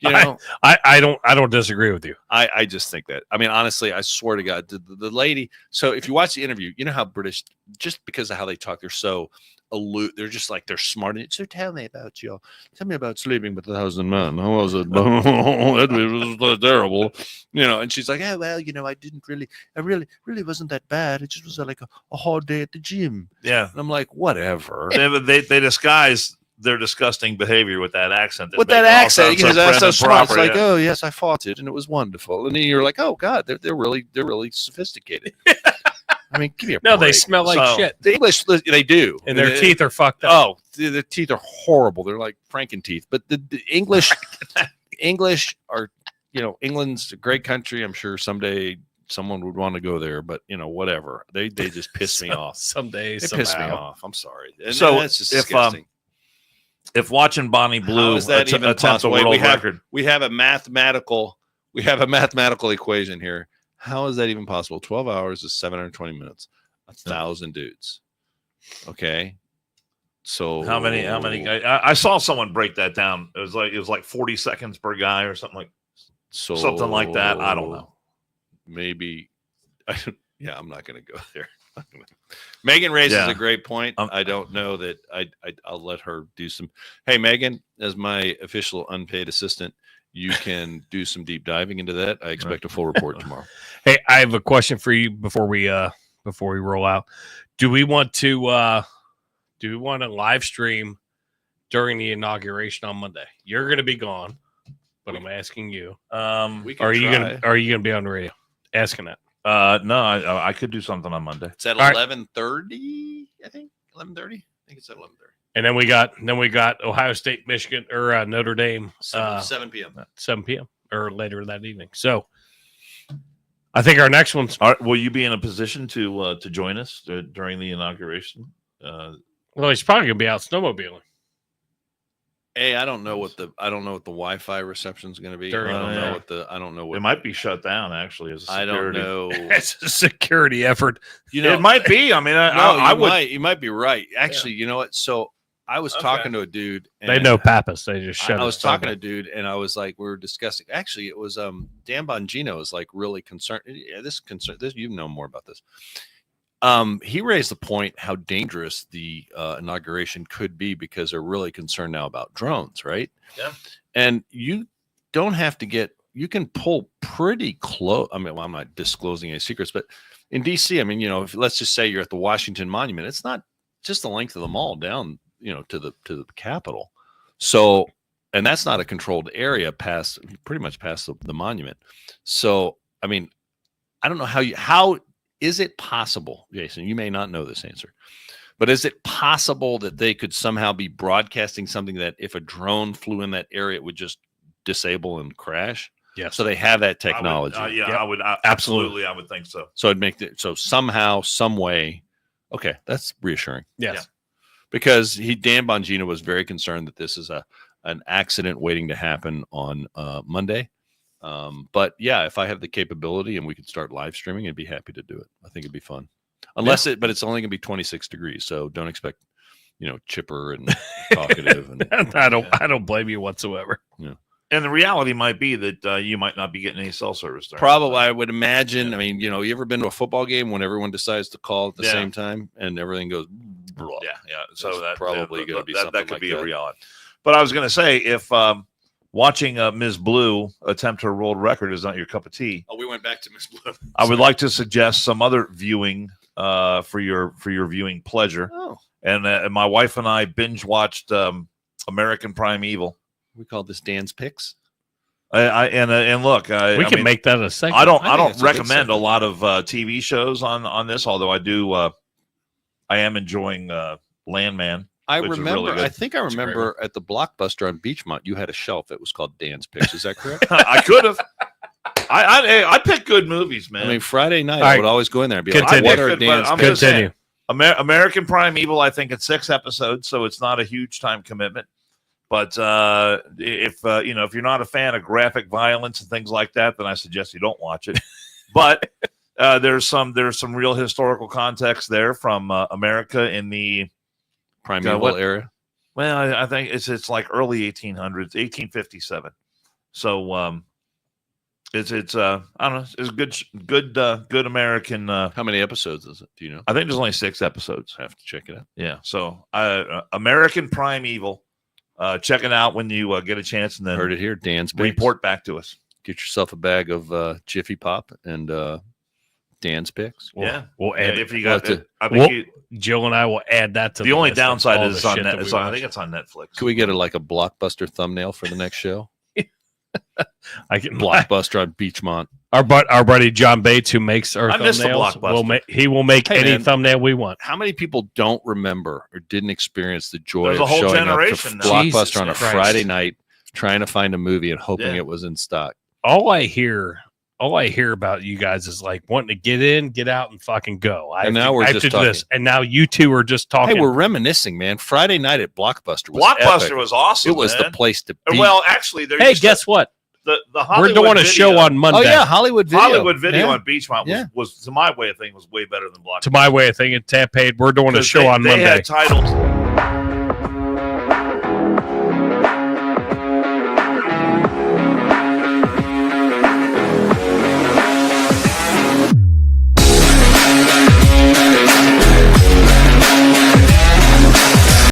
You know, I don't disagree with you. I just think that. I mean, honestly, I swear to God, the lady. So if you watch the interview, you know how British, just because of how they talk, they're so aloof. They're just like they're smart. So tell me about you. Tell me about sleeping with 1,000 men. How was it? It was terrible. You know. And she's like, oh well, you know, I really wasn't that bad. It just was like a hard day at the gym. Yeah. And I'm like, whatever. They disguise their disgusting behavior with that accent. With that accent, because that's so smart. It's like, yeah. oh yes, I fought it, and it was wonderful. And then you're like, oh god, they're really sophisticated. I mean, give me a No, they break. smell like shit. The English, they do, And their teeth are fucked up. Oh, the teeth are horrible. They're like Franken teeth. But the English are, you know, England's a great country. I'm sure someday someone would want to go there, but you know, whatever. They just piss me off. Someday, They piss me off. I'm sorry. And So that's just disgusting. If watching Bonnie Blue How is that even attempt a possible? Wait, world record, we have a mathematical equation here. How is that even possible? 12 hours is 720 minutes. 1,000 dudes. Okay. So how many guys? I saw someone break that down. It was like 40 seconds per guy or something like that. I don't know. Maybe. Yeah, I'm not going to go there. Megan raises a great point. I don't know that I'll let her do some. Hey, Megan, as my official unpaid assistant, you can do some deep diving into that. I expect a full report tomorrow. Hey, I have a question for you before we roll out. Do we want to live stream during the inauguration on Monday? You're going to be gone, but I'm asking you. Are you going to be on the radio? Asking that. No, I could do something on Monday. It's at 11:30, I think. 11:30. I think it's at 11:30. And then we got Ohio State, Michigan, or Notre Dame. 7 p.m. 7 p.m. or later that evening. So I think our next one's. Will you be in a position to join us during the inauguration? Well, he's probably gonna be out snowmobiling. Hey, I don't know what the Wi-Fi reception is going to be. I don't know what it might be shut down. Actually, as a security. I don't know. It's a security effort. You know, it might be. I mean, you might be right. Actually, you know what? So I was talking to a dude. And they know Pappas. They just shut. I was talking to a dude, and I was like, we were discussing. Actually, it was Dan Bongino is like really concerned. Yeah, this you know more about this. He raised the point how dangerous the inauguration could be because they're really concerned now about drones, right? Yeah. And you don't have to you can pull pretty close. I mean, well, I'm not disclosing any secrets, but in DC, I mean, you know, if let's just say you're at the Washington Monument, it's not just the length of the mall down, you know, to the Capitol. So, and that's not a controlled area pretty much past the monument. So, I mean, I don't know how is it possible, Jason? You may not know this answer, but is it possible that they could somehow be broadcasting something that if a drone flew in that area, it would just disable and crash? Yeah. So they have that technology. I would absolutely. I would think so. So it'd make it so somehow, some way. Okay, that's reassuring. Yes. Yeah. Because Dan Bongino was very concerned that this is an accident waiting to happen on Monday. But yeah, if I have the capability and we could start live streaming, I'd be happy to do it. I think it'd be fun. But it's only gonna be 26 degrees, so don't expect, you know, chipper and talkative. And I don't blame you whatsoever. Yeah. And the reality might be that you might not be getting any cell service there. Probably, I would imagine. Yeah. I mean, you know, you ever been to a football game when everyone decides to call at the same time and everything goes? Blah. Yeah. So that's probably going to be something that could be like a reality. But I was going to say, if watching Ms. Blue attempt her world record is not your cup of tea, we went back to Ms. Blue. I would like to suggest some other viewing for your viewing pleasure. Oh. And my wife and I binge watched American Primeval. We call this Dan's Picks. And look, we can make that a segment. I don't recommend a lot of TV shows on this, although I am enjoying Landman. I which is remember. really good. I think I remember at the Blockbuster on Beachmont, you had a shelf that was called Dan's Picks. Is that correct? I could have. I pick good movies, man. I mean, Friday night I would always go in there and be like, Continue. "What are Dan's I'm Picks?" Continue. American Primeval, I think it's 6 episodes, so it's not a huge time commitment. But if you're not a fan of graphic violence and things like that, then I suggest you don't watch it. But there's some real historical context there from America in the Primeval era. Well, I think it's like early 1800s, 1857. So it's I don't know. It's good American. How many episodes is it? Do you know? I think there's only 6 episodes. I have to check it out. Yeah. So American Primeval. Check it out when you get a chance, and then Heard it here. Dan's Picks. report back to us. Get yourself a bag of Jiffy Pop and Dan's Picks. We'll add if you got Well, I think Jill and I will add that to the only list of downside all is the on shit net. that we I watch. think it's on Netflix. Can we get a blockbuster thumbnail for the next show? I can Blockbuster on Beachmont. our buddy John Bates, who makes our I miss the thumbnails, Blockbuster. he will make Hey, any man. thumbnail we want. How many people don't remember or didn't experience the joy There's a of whole showing up to generation now. Blockbuster Jesus on a Christ. Friday night, trying to find a movie and hoping Yeah. it was in stock? All I hear about you guys is like wanting to get in, get out, and fucking go. And now we're I have just to do talking. this, and now you two are just talking. Hey, we're reminiscing, man. Friday night at Blockbuster was Blockbuster epic. was awesome. It was the man. place to be. Well, actually, hey, guess what? the We're Hollywood doing a Video- show on Monday. Oh yeah, Hollywood Video. Hollywood Video Yeah. on Beachmont Yeah. was to my way of thinking was way better than Blockbuster. To my way of thinking, Tampade. We're doing a 'Cause show they- on they Monday. had titles.